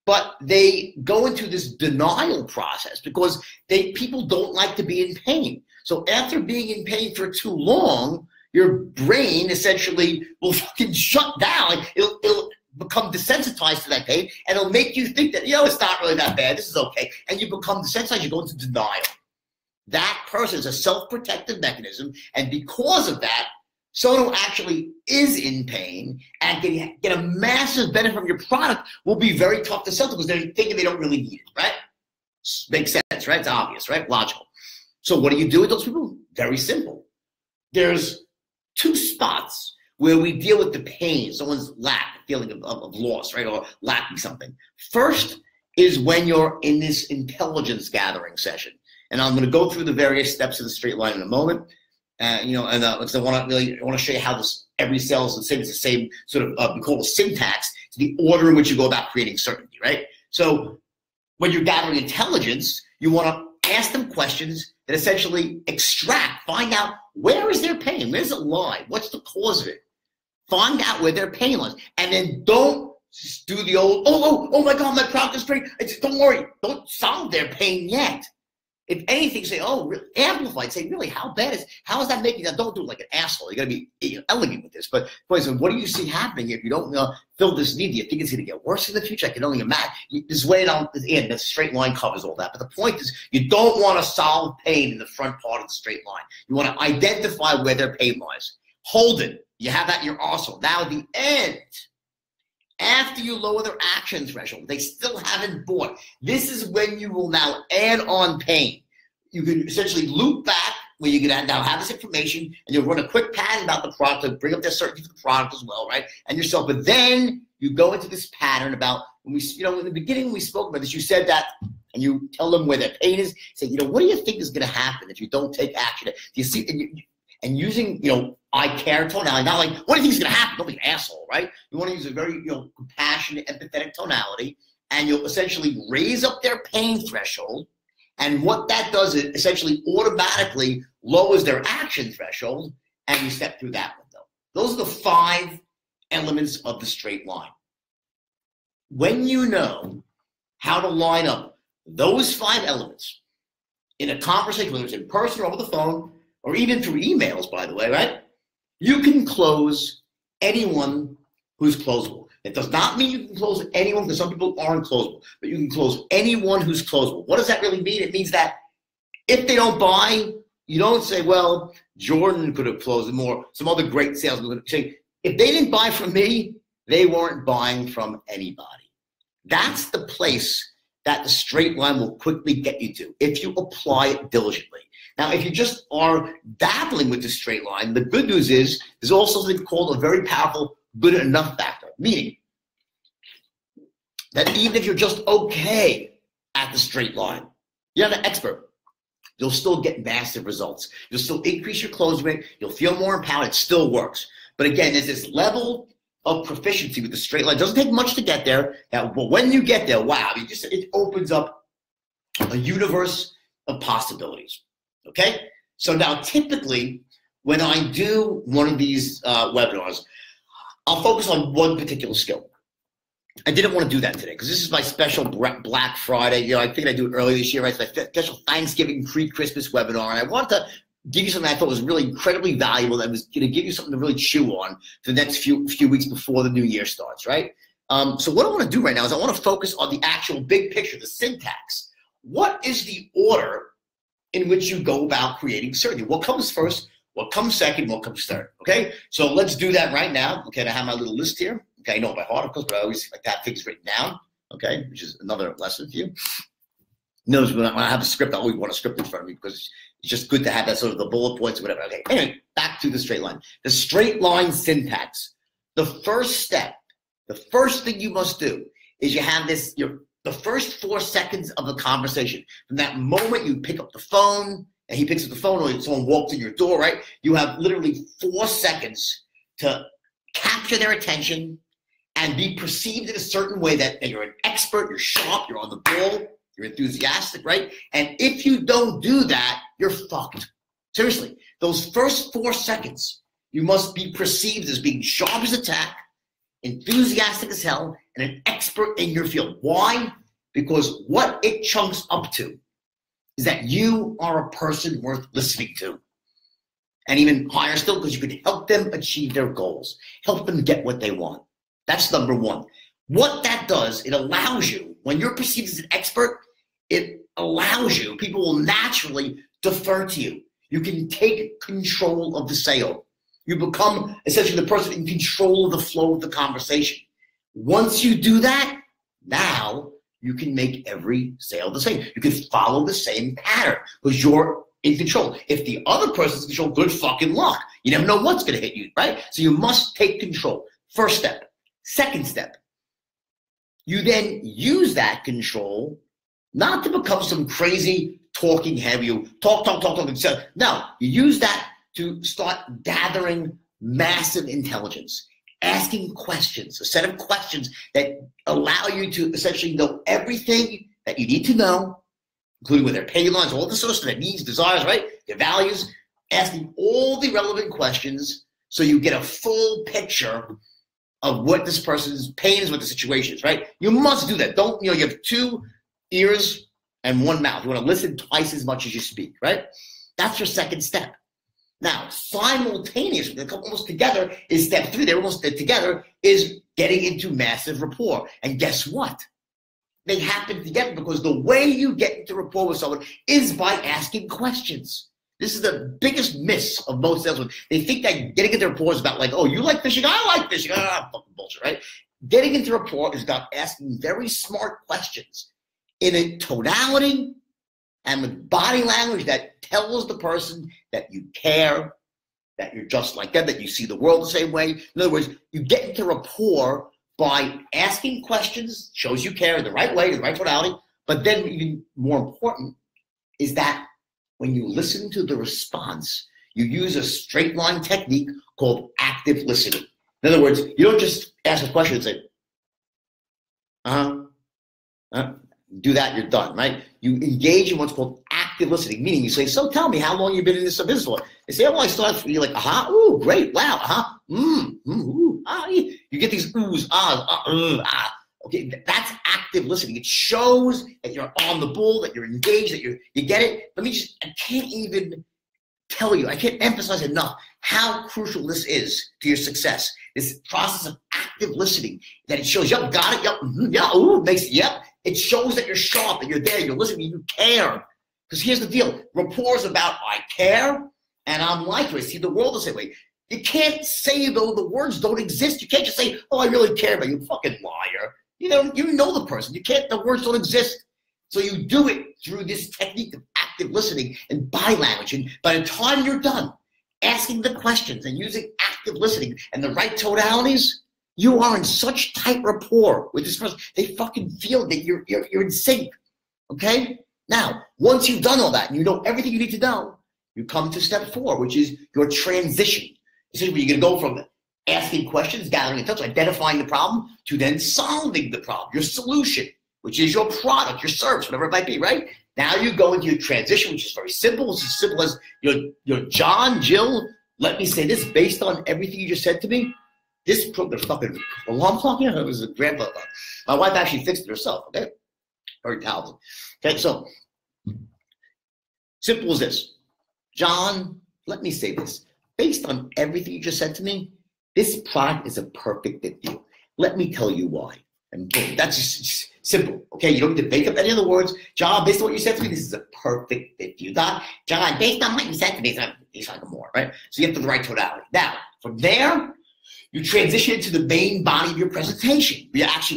but they go into this denial process because people don't like to be in pain. So after being in pain for too long, your brain essentially will fucking shut down. Like it'll become desensitized to that pain, and it'll make you think that, it's not really that bad. This is okay. And you become desensitized. You go into denial. That person is a self-protective mechanism, and because of that, someone who actually is in pain and can get a massive benefit from your product will be very tough to sell to because they're thinking they don't really need it, right? Makes sense, right? It's obvious, right? Logical. So what do you do with those people? Very simple. There's two spots where we deal with the pain, someone's lack, feeling of loss, right? Or lacking something. First is when you're in this intelligence gathering session. And I'm going to go through the various steps of the straight line in a moment. I want to show you how every sale is the same. It's the same sort of we call it syntax. It's the order in which you go about creating certainty, right? So when you're gathering intelligence, you want to ask them questions that essentially find out where is their pain, where does it lie, what's the cause of it. Find out where their pain lies, and then don't just do the old oh my God, my product is great. Don't worry, don't solve their pain yet. If anything, say, oh, amplified. Say, really, how is that making that? Don't do it like an asshole. You got to be elegant with this. But what do you see happening if you don't fill this need? Do you think it's going to get worse in the future? I can only imagine. This way down in the straight line covers all that. But the point is, you don't want to solve pain in the front part of the straight line. You want to identify where their pain lies. Hold it. You have that in your arsenal. Now at the end, after you lower their action threshold, they still haven't bought. This is when you will now add on pain. You can essentially loop back where you're going to now have this information, and you'll run a quick pattern about the product to bring up their certainty for the product as well, right? And yourself. But then you go into this pattern about when we, in the beginning when we spoke about this, you said that, and you tell them where their pain is. Say, what do you think is going to happen if you don't take action? Do you see? And using, I care tonality, not like, what do you think is going to happen? Don't be an asshole, right? You want to use a very, compassionate, empathetic tonality, and you'll essentially raise up their pain threshold. And what that does is essentially automatically lowers their action threshold, and you step through that window. Those are the 5 elements of the straight line. When you know how to line up those 5 elements in a conversation, whether it's in person or over the phone, or even through emails, by the way, right? You can close anyone who's closable. It does not mean you can close anyone, because some people aren't closable, but you can close anyone who's closable. What does that really mean? It means that if they don't buy, you don't say, well, Jordan could have closed more, some other great salesman could say, if they didn't buy from me, they weren't buying from anybody. That's the place that the straight line will quickly get you to if you apply it diligently. Now, if you just are dabbling with the straight line, the good news is there's also something called a very powerful good enough factor, meaning that even if you're just okay at the straight line, you're not an expert, you'll still get massive results. You'll still increase your close rate. You'll feel more empowered. It still works. But again, there's this level of proficiency with the straight line. It doesn't take much to get there. But when you get there, wow, it opens up a universe of possibilities. Okay? So now typically when I do one of these webinars, I'll focus on one particular skill. I didn't want to do that today because this is my special Black Friday. I figured I'd do it early this year, right? It's my special Thanksgiving pre-Christmas webinar. And I wanted to give you something I thought was really incredibly valuable that was going to give you something to really chew on for the next few weeks before the new year starts, right? So what I want to do right now is I want to focus on the actual big picture, the syntax. What is the order in which you go about creating certainty? What comes first? What comes second? What comes third? Okay, so let's do that right now. Okay, I have my little list here. Okay, I know it by heart, of course, but I always like to have things written down. Okay, which is another lesson for you. Notice when I have a script, I always want a script in front of me because it's just good to have that sort of the bullet points or whatever. Okay, anyway, back to the straight line. The straight line syntax. The first step, the first thing you must do is you have this, the first 4 seconds of the conversation. From that moment you pick up the phone, and he picks up the phone, or someone walks in your door, right? You have literally 4 seconds to capture their attention and be perceived in a certain way that you're an expert, you're sharp, you're on the ball, you're enthusiastic, right? And if you don't do that, you're fucked. Seriously, those first 4 seconds, you must be perceived as being sharp as a tack, enthusiastic as hell, and an expert in your field. Why? Because what it chunks up to is that you are a person worth listening to. And even higher still, because you can help them achieve their goals, help them get what they want. That's number one. What that does, it allows you, when you're perceived as an expert, it allows you, people will naturally defer to you. You can take control of the sale. You become essentially the person in control of the flow of the conversation. Once you do that, now you can make every sale the same. You can follow the same pattern because you're in control. If the other person's in control, good fucking luck. You never know what's going to hit you, right? So you must take control. First step. Second step. You then use that control not to become some crazy talking head. You talk. No, you use that to start gathering massive intelligence, asking questions, a set of questions that allow you to essentially know everything that you need to know, including with their pay lines, all the sort of stuff, their needs, desires, right? Their values, asking all the relevant questions so you get a full picture of what this person's pain is, what the situation is, right? You must do that. Don't, you have 2 ears and one mouth. You want to listen twice as much as you speak, right? That's your second step. Now, simultaneously, almost together is step 3. They're almost together is getting into massive rapport. And guess what? They happen together because the way you get into rapport with someone is by asking questions. This is the biggest miss of most salesmen. They think that getting into rapport is about like, oh, you like fishing? I like fishing. Ah, fucking bullshit, right? Getting into rapport is about asking very smart questions in a tonality and with body language that tells the person that you care, that you're just like them, that you see the world the same way. In other words, you get into rapport by asking questions, shows you care in the right way, the right tonality. But then even more important is that when you listen to the response, you use a straight line technique called active listening. In other words, you don't just ask a question and say, do that, you're done, right? You engage in what's called active listening, meaning you say, so tell me, how long you've been in this business for? They say, oh, I started for you, like, ooh, great, wow, ooh, you get these oohs, ah. Okay, that's active listening. It shows that you're on the ball, that you're engaged, that you get it. I can't even tell you, I can't emphasize enough how crucial this is to your success. This process of active listening, that it shows, yep, got it, yep, yeah, ooh, yep. It shows that you're sharp, that you're there, you're listening, you care. Because here's the deal, rapport is about I care and I'm like you. I see the world the same way. You can't say, though, the words don't exist. You can't just say, oh, I really care about you, fucking liar. You know the person. You can't, the words don't exist. So you do it through this technique of active listening and body language. And by the time you're done asking the questions and using active listening and the right tonalities, you are in such tight rapport with this person. They fucking feel that you're in sync. Okay? Now, once you've done all that and you know everything you need to know, you come to step 4, which is your transition. Essentially, you're going to go from asking questions, gathering in touch, identifying the problem, to then solving the problem, your solution, which is your product, your service, whatever it might be, right? Now you go into your transition, which is very simple. It's as simple as, John, Jill, let me say this, based on everything you just said to me, this fucking alarm clock, it was a grandpa. My wife actually fixed it herself, okay? Very talented. Okay, so simple as this. John, let me say this. Based on everything you just said to me, this product is a perfect fit for you. Let me tell you why. And boom, that's just simple. Okay, you don't need to make up any other words. John, based on what you said to me, this is a perfect fit for you. John, based on what you said to me, it's like more, right? So you have to the right tonality. Now, from there, you transition into the main body of your presentation.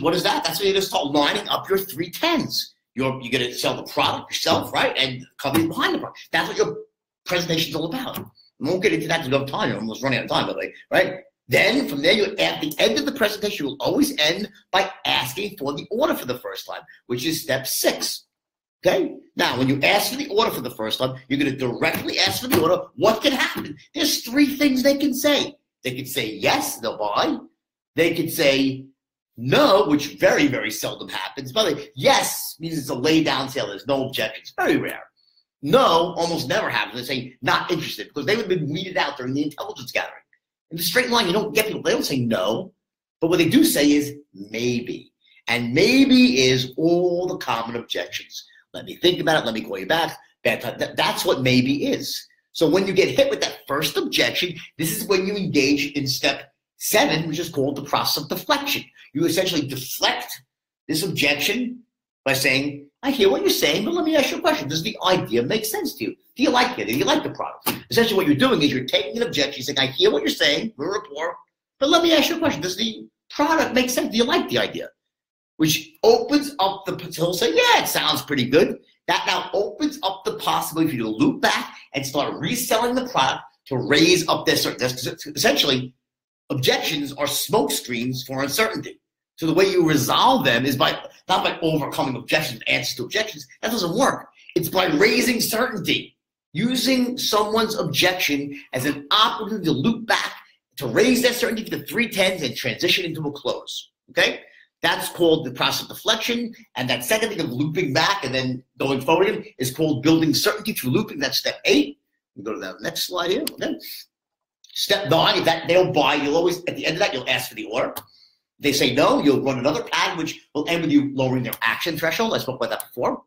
What is that? That's when you just start lining up your 3 10s. You're going to sell the product yourself, right? And company behind the product. That's what your presentation is all about. I won't get into that because we don't have time. You're almost running out of time, by the way, right? Then from there, at the end of the presentation, you'll always end by asking for the order for the first time, which is step 6. Okay? Now, when you ask for the order for the first time, you're going to directly ask for the order. What can happen? There's 3 things they can say. They can say yes, they'll buy. They can say no, which very, very seldom happens. By the way, yes means it's a lay-down sale. There's no objections. Very rare. No almost never happens. They say not interested because they would have been weeded out during the intelligence gathering. In the straight line, you don't get people. They don't say no. But what they do say is maybe. And maybe is all the common objections. Let me think about it. Let me call you back. That's what maybe is. So when you get hit with that first objection, this is when you engage in step 7, which is called the process of deflection. You essentially deflect this objection by saying, I hear what you're saying, but let me ask you a question. Does the idea make sense to you? Do you like it? Do you like the product? Essentially what you're doing is you're taking an objection, saying, I hear what you're saying, we're rapport, but let me ask you a question. Does the product make sense? Do you like the idea? Which opens up the potential, say, yeah, it sounds pretty good. That now opens up the possibility for you to loop back and start reselling the product to raise up their certainty. Essentially, objections are smoke screens for uncertainty. So the way you resolve them is not by overcoming objections, answers to objections. That doesn't work. It's by raising certainty, using someone's objection as an opportunity to loop back, to raise that certainty to the 3 10s and transition into a close. Okay? That's called the process of deflection. And that second thing of looping back and then going forward again is called building certainty through looping. That's step 8. We go to that next slide here. Okay. Step 9, if that they don't buy, you'll always, at the end of that, you'll ask for the order. They say no, you'll run another pattern, which will end with you lowering their action threshold. I spoke about that before.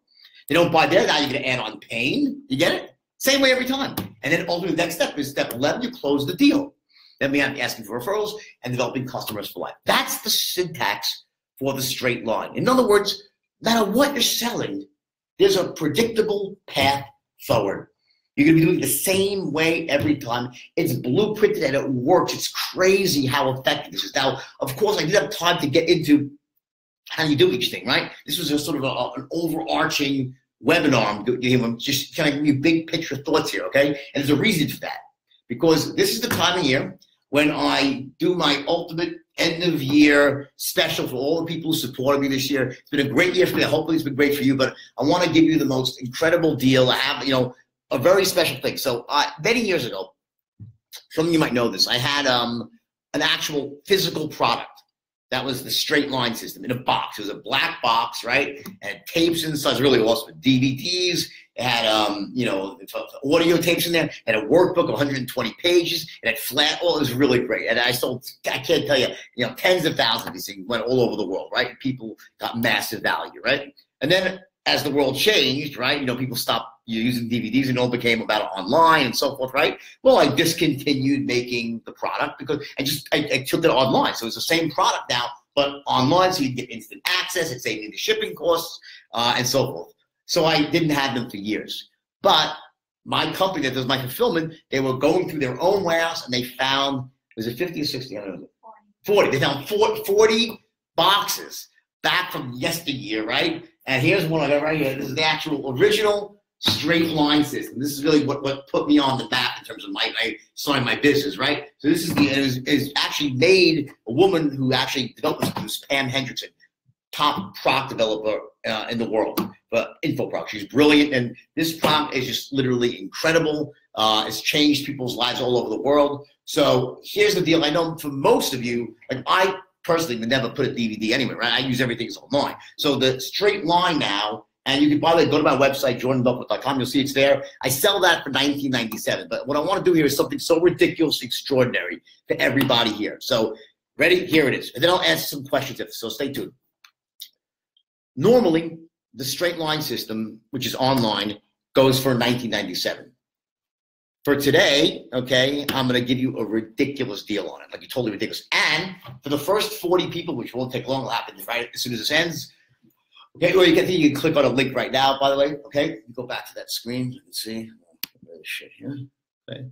They don't buy there, now you're going to add on pain. You get it? Same way every time. And then ultimately the next step is step 11, you close the deal. Then we have asking for referrals and developing customers for life. That's the syntax for the straight line. In other words, no matter what you're selling, there's a predictable path forward. You're going to be doing it the same way every time. It's blueprinted and it works. It's crazy how effective this is. Now, of course, I did have time to get into how you do each thing, right? This was a sort of an overarching webinar. I'm just kind of give you big picture thoughts here, okay? And there's a reason for that. Because this is the time of year when I do my ultimate end of year special for all the people who supported me this year. It's been a great year for me. Hopefully it's been great for you, but I want to give you the most incredible deal. I have, a very special thing. So many years ago, some of you might know this, I had an actual physical product. That was the straight line system in a box. It was a black box, right? It had tapes inside. It was really awesome. DVDs. It had, audio tapes in there. It had a workbook of 120 pages. It had flat. Oh, it was really great. And I sold, I can't tell you, tens of thousands of these things went all over the world, right? People got massive value, right? And then as the world changed, right, people stopped using DVDs and all became about online and so forth, right? Well, I discontinued making the product because I took it online. So it's the same product now, but online, so you get instant access. It saved me the shipping costs and so forth. So I didn't have them for years. But my company that does my fulfillment, they were going through their own warehouse and they found, was it 50 or 60? I don't know. 40. They found 40 boxes back from yesteryear, right? And here's one I got right here. This is the actual original straight line system. This is really what put me on the map in terms of starting my business, right? So this is actually made a woman who actually developed this, Pam Hendrickson, top product developer in the world for info products. She's brilliant, and this product is just literally incredible. It's changed people's lives all over the world. So here's the deal. I know for most of you, like I personally would never put a DVD anywhere, right? I use everything as online. So the straight line now, and you can, by the way, go to my website, jordanbuckworth.com. You'll see it's there. I sell that for $19.97. But what I want to do here is something so ridiculously extraordinary for everybody here. So ready? Here it is. And then I'll answer some questions, so stay tuned. Normally, the straight line system, which is online, goes for $19.97. For today, okay, I'm going to give you a ridiculous deal on it, like totally ridiculous. And for the first 40 people, which won't take long, it'll happen right as soon as this ends. Okay, well, you can click on a link right now, by the way. Okay, you go back to that screen. You can see this shit here. Okay,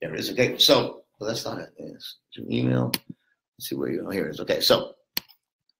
there it is. Okay, so well, that's not it. It's your email. Let's see where you go. Here it is. Okay, so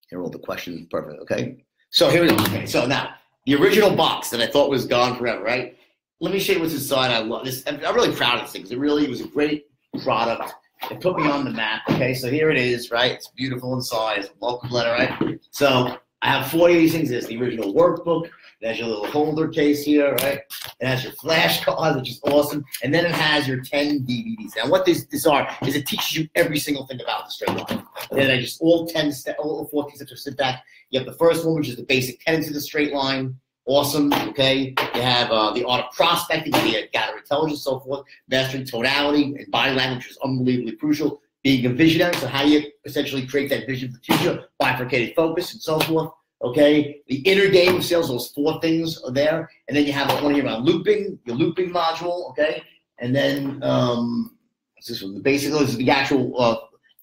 here are all the questions. Perfect. Okay, so here we go. Okay, so now the original box that I thought was gone forever, right? Let me show you what's inside. I love this. I'm really proud of this thing because it was a great product. It put me on the map. Okay, so here it is, right? It's beautiful inside. It's a welcome letter, right? So I have 40 of these things. There's the original workbook. There's your little holder case here, right? It has your flashcards, which is awesome. And then it has your 10 DVDs. Now, what these are is it teaches you every single thing about the straight line. And then I just all 14 steps of syntax. You have the first one, which is the basic tenets of the straight line. Awesome, okay? You have the art of prospecting, the gather intelligence, so forth, mastering tonality and body language, which is unbelievably crucial. Being a visionary, so how do you essentially create that vision for the future, bifurcated focus, and so forth, okay? The inner game of sales, those 4 things are there. And then you have one here around looping, your looping module, okay? And then, what's this one? The basic, this is the actual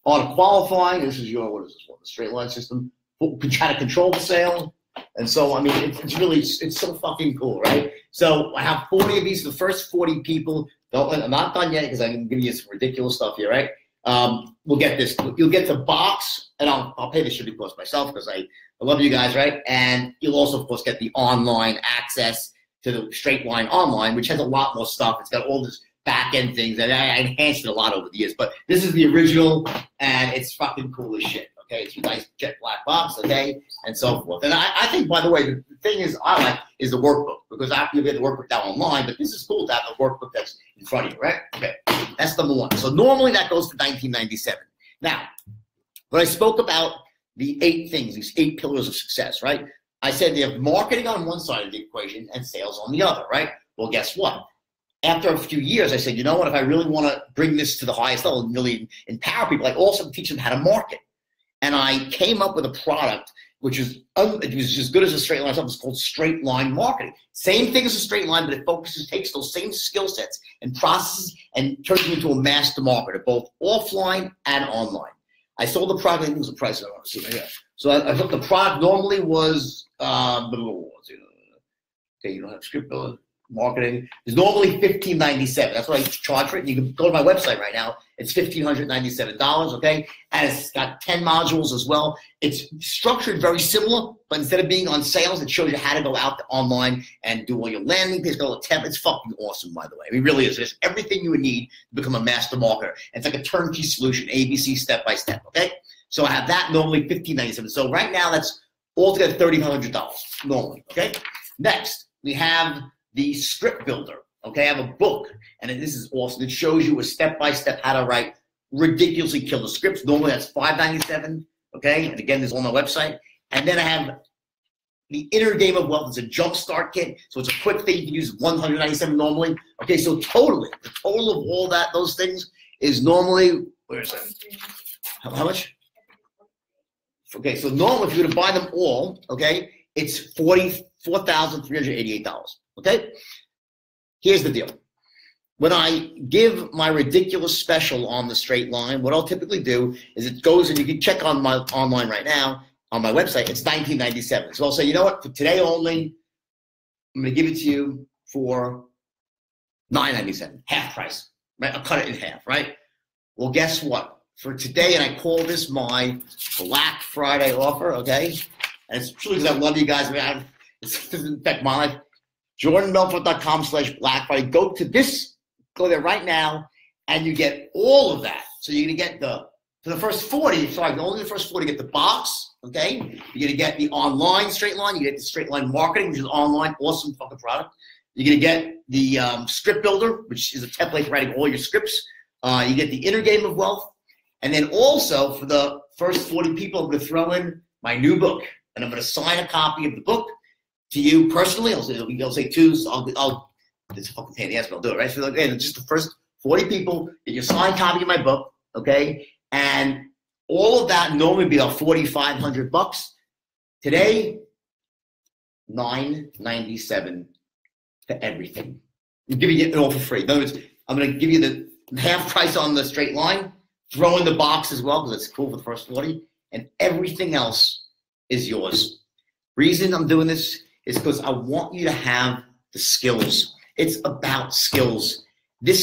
art of qualifying. This is your, what is this one? The straight line system. How to control the sale. And so, I mean, it's so fucking cool, right? So I have 40 of these. The first 40 people, I'm not done yet because I'm giving you some ridiculous stuff here, right? We'll get this. You'll get the box, and I'll pay the shipping cost myself because I love you guys, right? And you'll also, of course, get the online access to the straight line online, which has a lot more stuff. It's got all this back-end things, and I enhanced it a lot over the years. But this is the original, and it's fucking cool as shit. Okay, it's a nice jet black box, okay, and so forth. And I think, by the way, the thing is I like is the workbook, because after you get the workbook down online, but this is cool to have the workbook that's in front of you, right? Okay, that's number one. So normally that goes for $19.97. Now, when I spoke about the 8 things, these 8 pillars of success, right? I said you have marketing on one side of the equation and sales on the other, right? Well, guess what? After a few years, I said, you know what? If I really want to bring this to the highest level and really empower people, I also teach them how to market. And I came up with a product which is as good as a straight line. Something's called straight line marketing. Same thing as a straight line, but it takes those same skill sets and processes and turns you into a master marketer, both offline and online. I sold the product. I think it was the price I want to see right here. So I thought the product normally was okay, you don't have script builder marketing. It's normally $1,597. That's what I charge for it. You can go to my website right now. It's $1,597, okay? And it's got 10 modules as well. It's structured very similar, but instead of being on sales, it shows you how to go out online and do all your landing pages, go to temp. It's fucking awesome, by the way. It really is. It's everything you would need to become a master marketer. And it's like a turnkey solution, ABC, step by step, okay? So I have that normally $1,597. So right now, that's altogether $3,500 normally, okay? Next, we have the script builder. Okay, I have a book, and this is awesome. It shows you a step-by-step how to write ridiculously killer scripts. Normally that's $597, okay? And again, this is on my website. And then I have the Inner Game of Wealth. It's a jumpstart kit, so it's a quick thing. You can use $197 normally. Okay, so totally, the total of all those things is normally, where is that? How much? Okay, so normally if you were to buy them all, okay, it's $44,388, okay? Here's the deal. When I give my ridiculous special on the straight line, what I'll typically do is it goes, and you can check on my online right now, on my website, it's $19.97. So I'll say, you know what, for today only, I'm gonna give it to you for $9.97, half price, right? I'll cut it in half, right? Well, guess what? For today, and I call this my Black Friday offer, okay? And it's truly because I love you guys. I mean, it doesn't affect my life. JordanBelfort.com/Black Friday. Go there right now, and you get all of that. So you're gonna get for the first 40, sorry, only the first 40 get the box, okay? You're gonna get the online straight line, you get the straight line marketing, which is online, awesome fucking product. You're gonna get the script builder, which is a template for writing all your scripts. You get the Inner Game of Wealth, and then also for the first 40 people, I'm gonna throw in my new book, and I'm gonna sign a copy of the book to you personally. I'll say two, so it's a fucking pain in the ass, but I'll do it, right? So again, it's just the first 40 people get your signed copy of my book, okay? And all of that normally be about $4,500. Today, $997 for everything. I'm giving you it all for free. In other words, I'm gonna give you the half price on the straight line, throw in the box as well, because it's cool for the first 40, and everything else is yours. Reason I'm doing this is because I want you to have the skills. It's about skills. You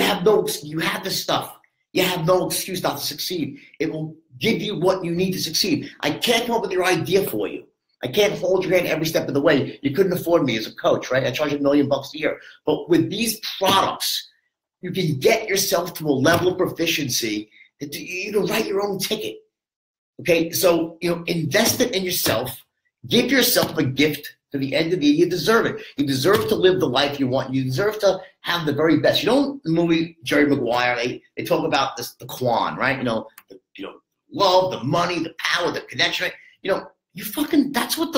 have the stuff. You have no excuse not to succeed. It will give you what you need to succeed. I can't come up with your idea for you. I can't hold your hand every step of the way. You couldn't afford me as a coach, right? I charge $1 million a year. But with these products, you can get yourself to a level of proficiency that you can write your own ticket. Okay, so invest it in yourself. Give yourself a gift to the end of the year. You deserve it. You deserve to live the life you want. You deserve to have the very best. You know, the movie Jerry Maguire, they talk about the Quan, right? Love, the money, the power, the connection. That's what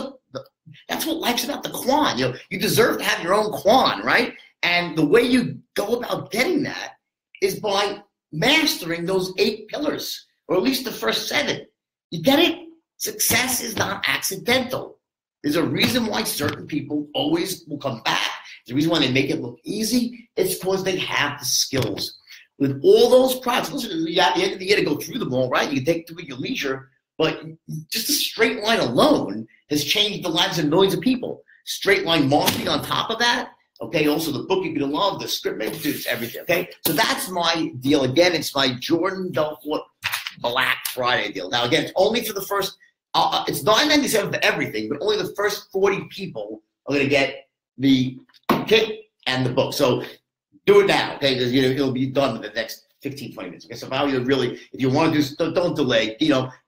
life's about, the Quan. You deserve to have your own Quan, right? And the way you go about getting that is by mastering those 8 pillars, or at least the first 7. You get it? Success is not accidental. There's a reason why certain people always will come back. There's a reason why they make it look easy. It's because they have the skills. With all those products, listen, at the end of the year to go through them all, right? You can take it to your leisure, but just a straight line alone has changed the lives of millions of people. Straight line marketing on top of that, okay? Also the book you're gonna love, the script, it's everything, okay? So that's my deal. Again, it's my Jordan Belfort Black Friday deal. Now, again, it's only for the first, it's $9.97 for everything, but only the first 40 people are going to get the kit and the book. So do it now, okay? Because it'll be done in the next 15, 20 minutes. Okay, so if you want to do, don't delay.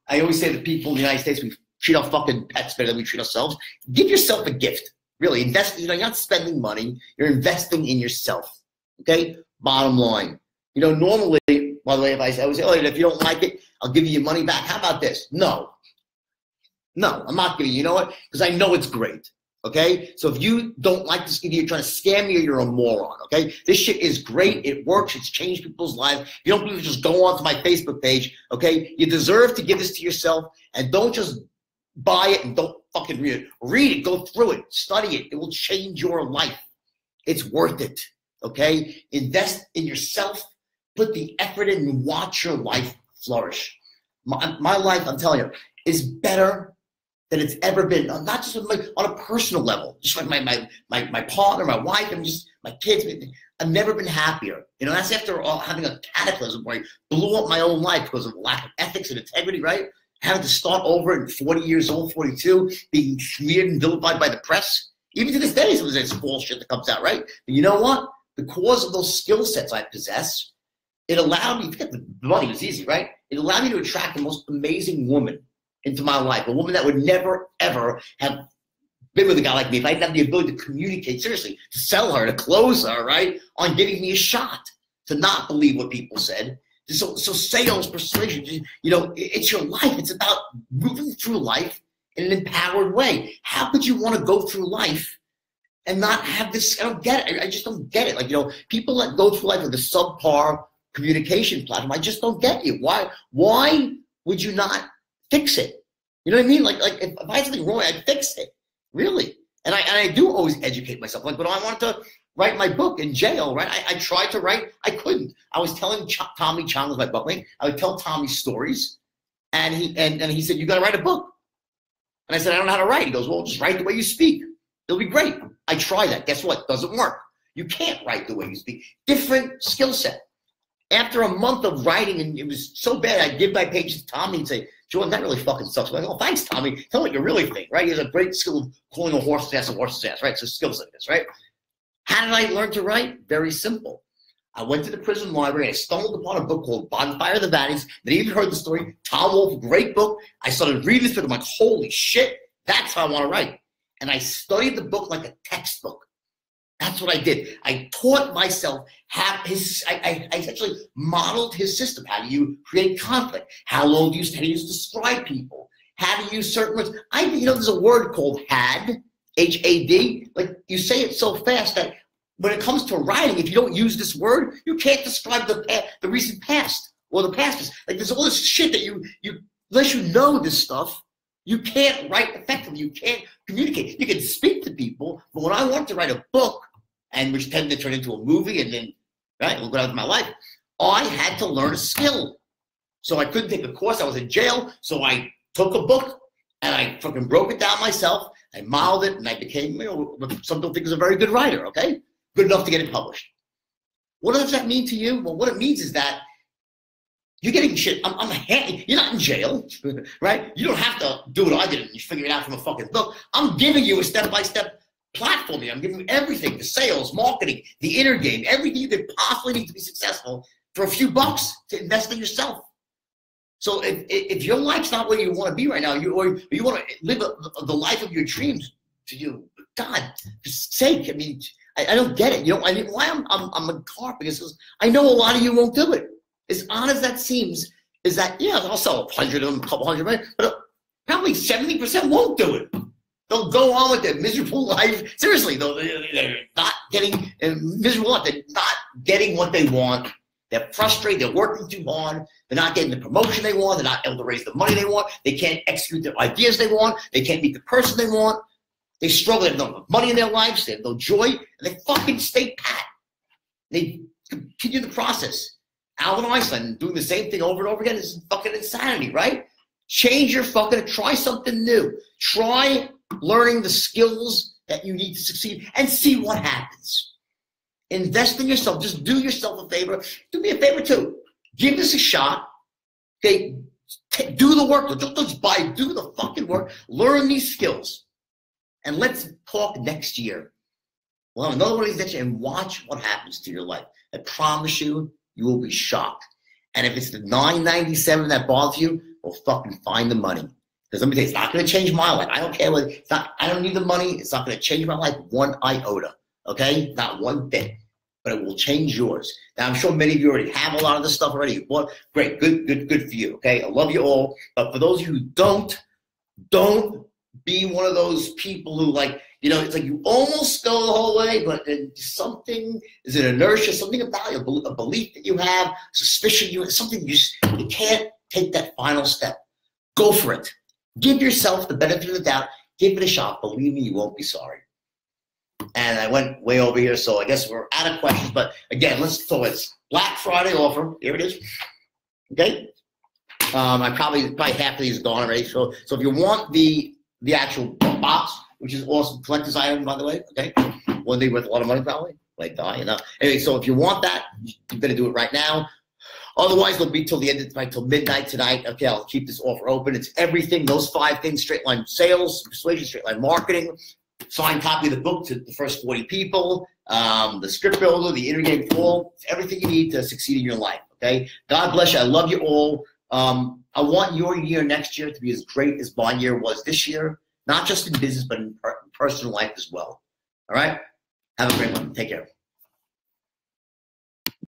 I always say to people in the United States, we treat our fucking pets better than we treat ourselves. Give yourself a gift. Really, invest. You're not spending money. You're investing in yourself. Okay. Bottom line. Normally, by the way, if I would say, if you don't like it, I'll give you your money back. How about this? No, I'm not giving you. You know what? Because I know it's great. Okay? So if you don't like this, either you're trying to scam me or you're a moron. Okay? This shit is great. It works. It's changed people's lives. If you don't believe it, just go onto my Facebook page. Okay? You deserve to give this to yourself, and don't just buy it and don't fucking read it. Read it, go through it, study it. It will change your life. It's worth it, okay? Invest in yourself, put the effort in, and watch your life flourish. My life, I'm telling you, is better than it's ever been. Not just on a personal level, just like my partner, my wife, and just my kids. I've never been happier. That's after having a cataclysm where I blew up my own life because of lack of ethics and integrity, right? Having to start over at 40 years old, 42, being smeared and vilified by the press. Even to this day, some of this bullshit that comes out, right? But you know what? Because of those skill sets I possess, it allowed me, forget the money was easy, right? It allowed me to attract the most amazing woman into my life, a woman that would never, ever have been with a guy like me if I didn't have the ability to communicate, seriously, to sell her, to close her, right, on giving me a shot, to not believe what people said. So sales, persuasion, it's your life. It's about moving through life in an empowered way. How could you want to go through life and not have this? I don't get it. I just don't get it. Like, people that go through life with a subpar communication platform, I just don't get you. Why would you not fix it? You know what I mean? Like if I had something wrong, I'd fix it. Really. And I do always educate myself. Like when I wanted to write my book in jail, right? I tried to write. I couldn't. I was telling Tommy Chong was my buckling. I would tell Tommy stories. And he said, you got to write a book. And I said, I don't know how to write. He goes, well, just write the way you speak. It'll be great. I tried that. Guess what? Doesn't work. You can't write the way you speak. Different skill set. After a month of writing, and it was so bad, I'd give my pages to Tommy and say, Jordan, that really fucking sucks. I'm like, oh, thanks, Tommy. Tell me what you really think, right? He has a great skill of calling a horse's ass, right? So skills like this, right? How did I learn to write? Very simple. I went to the prison library. I stumbled upon a book called Bonfire of the Vanities. They even heard the story. Tom Wolfe, great book. I started reading this book. I'm like, holy shit, that's how I want to write. And I studied the book like a textbook. That's what I did. I taught myself how I essentially modeled his system. How do you create conflict? How do you describe people? How do you use certain words? There's a word called HAD, H-A-D. Like, you say it so fast that when it comes to writing, if you don't use this word, you can't describe the recent past or the past. Like, there's all this shit that you unless you know this stuff, you can't write effectively. You can't communicate. You can speak to people, but when I want to write a book, and which tended to turn into a movie, and then, right, look what happened in my life, I had to learn a skill. So I couldn't take a course. I was in jail, so I took a book, and I fucking broke it down myself. I modeled it, and I became, some people think is a very good writer, okay? Good enough to get it published. What does that mean to you? Well, what it means is that you're getting shit. You're not in jail, right? You don't have to do what I did and you figure it out from a fucking book. I'm giving you a step-by-step platform here. I'm giving you everything, the sales, marketing, the inner game, everything you could possibly need to be successful for a few bucks to invest in yourself. So if your life's not where you want to be right now, you want to live the life of your dreams, God, for sake, I don't get it. Why I'm a carp, because I know a lot of you won't do it. As odd as that seems, is that, yeah, I'll sell 100 of them, a couple hundred, right? But probably 70% won't do it. They'll go on with their miserable life. Seriously, they're not getting miserable life. They're not getting what they want. They're frustrated. They're working too hard. They're not getting the promotion they want. They're not able to raise the money they want. They can't execute the ideas they want. They can't meet the person they want. They struggle. They have no money in their lives. They have no joy. And they fucking stay pat. They continue the process. Albert Einstein doing the same thing over and over again is fucking insanity, right? Try something new. Try learning the skills that you need to succeed and see what happens. Invest in yourself. Just do yourself a favor. Do me a favor too. Give this a shot. Okay, do the work. Don't just do the fucking work. Learn these skills. And let's talk next year. Well, another one of these next year, and watch what happens to your life. I promise you, you will be shocked. And if it's the $9.97 that bothers you, well, fucking find the money. Because let me tell you, it's not going to change my life. I don't care what it's not. I don't need the money. It's not going to change my life one iota. Okay, not one bit. But it will change yours. Now, I'm sure many of you already have a lot of this stuff already. Well, great, good for you. Okay, I love you all. But for those of you who don't be one of those people who it's like you almost go the whole way, but then something is an inertia, something about you, a belief that you have, suspicion you have, something you can't take that final step. Go for it. Give yourself the benefit of the doubt. Give it a shot. Believe me, you won't be sorry. And I went way over here, so I guess we're out of questions. But again, it's Black Friday offer. Here it is. Okay. I probably half of these are gone already. So if you want the actual box, which is awesome, collector's item, by the way. Okay. One day worth a lot of money, probably. Like die, you know. Anyway, so if you want that, you better do it right now. Otherwise, it'll be till the end of the night, till midnight tonight. Okay, I'll keep this offer open. It's everything, those 5 things: straight line sales, persuasion, straight line marketing, signed copy of the book to the first 40 people, the script builder, the intergame call, everything you need to succeed in your life. Okay, God bless you. I love you all. I want your year next year to be as great as my year was this year, not just in business, but in personal life as well. All right, have a great one. Take care.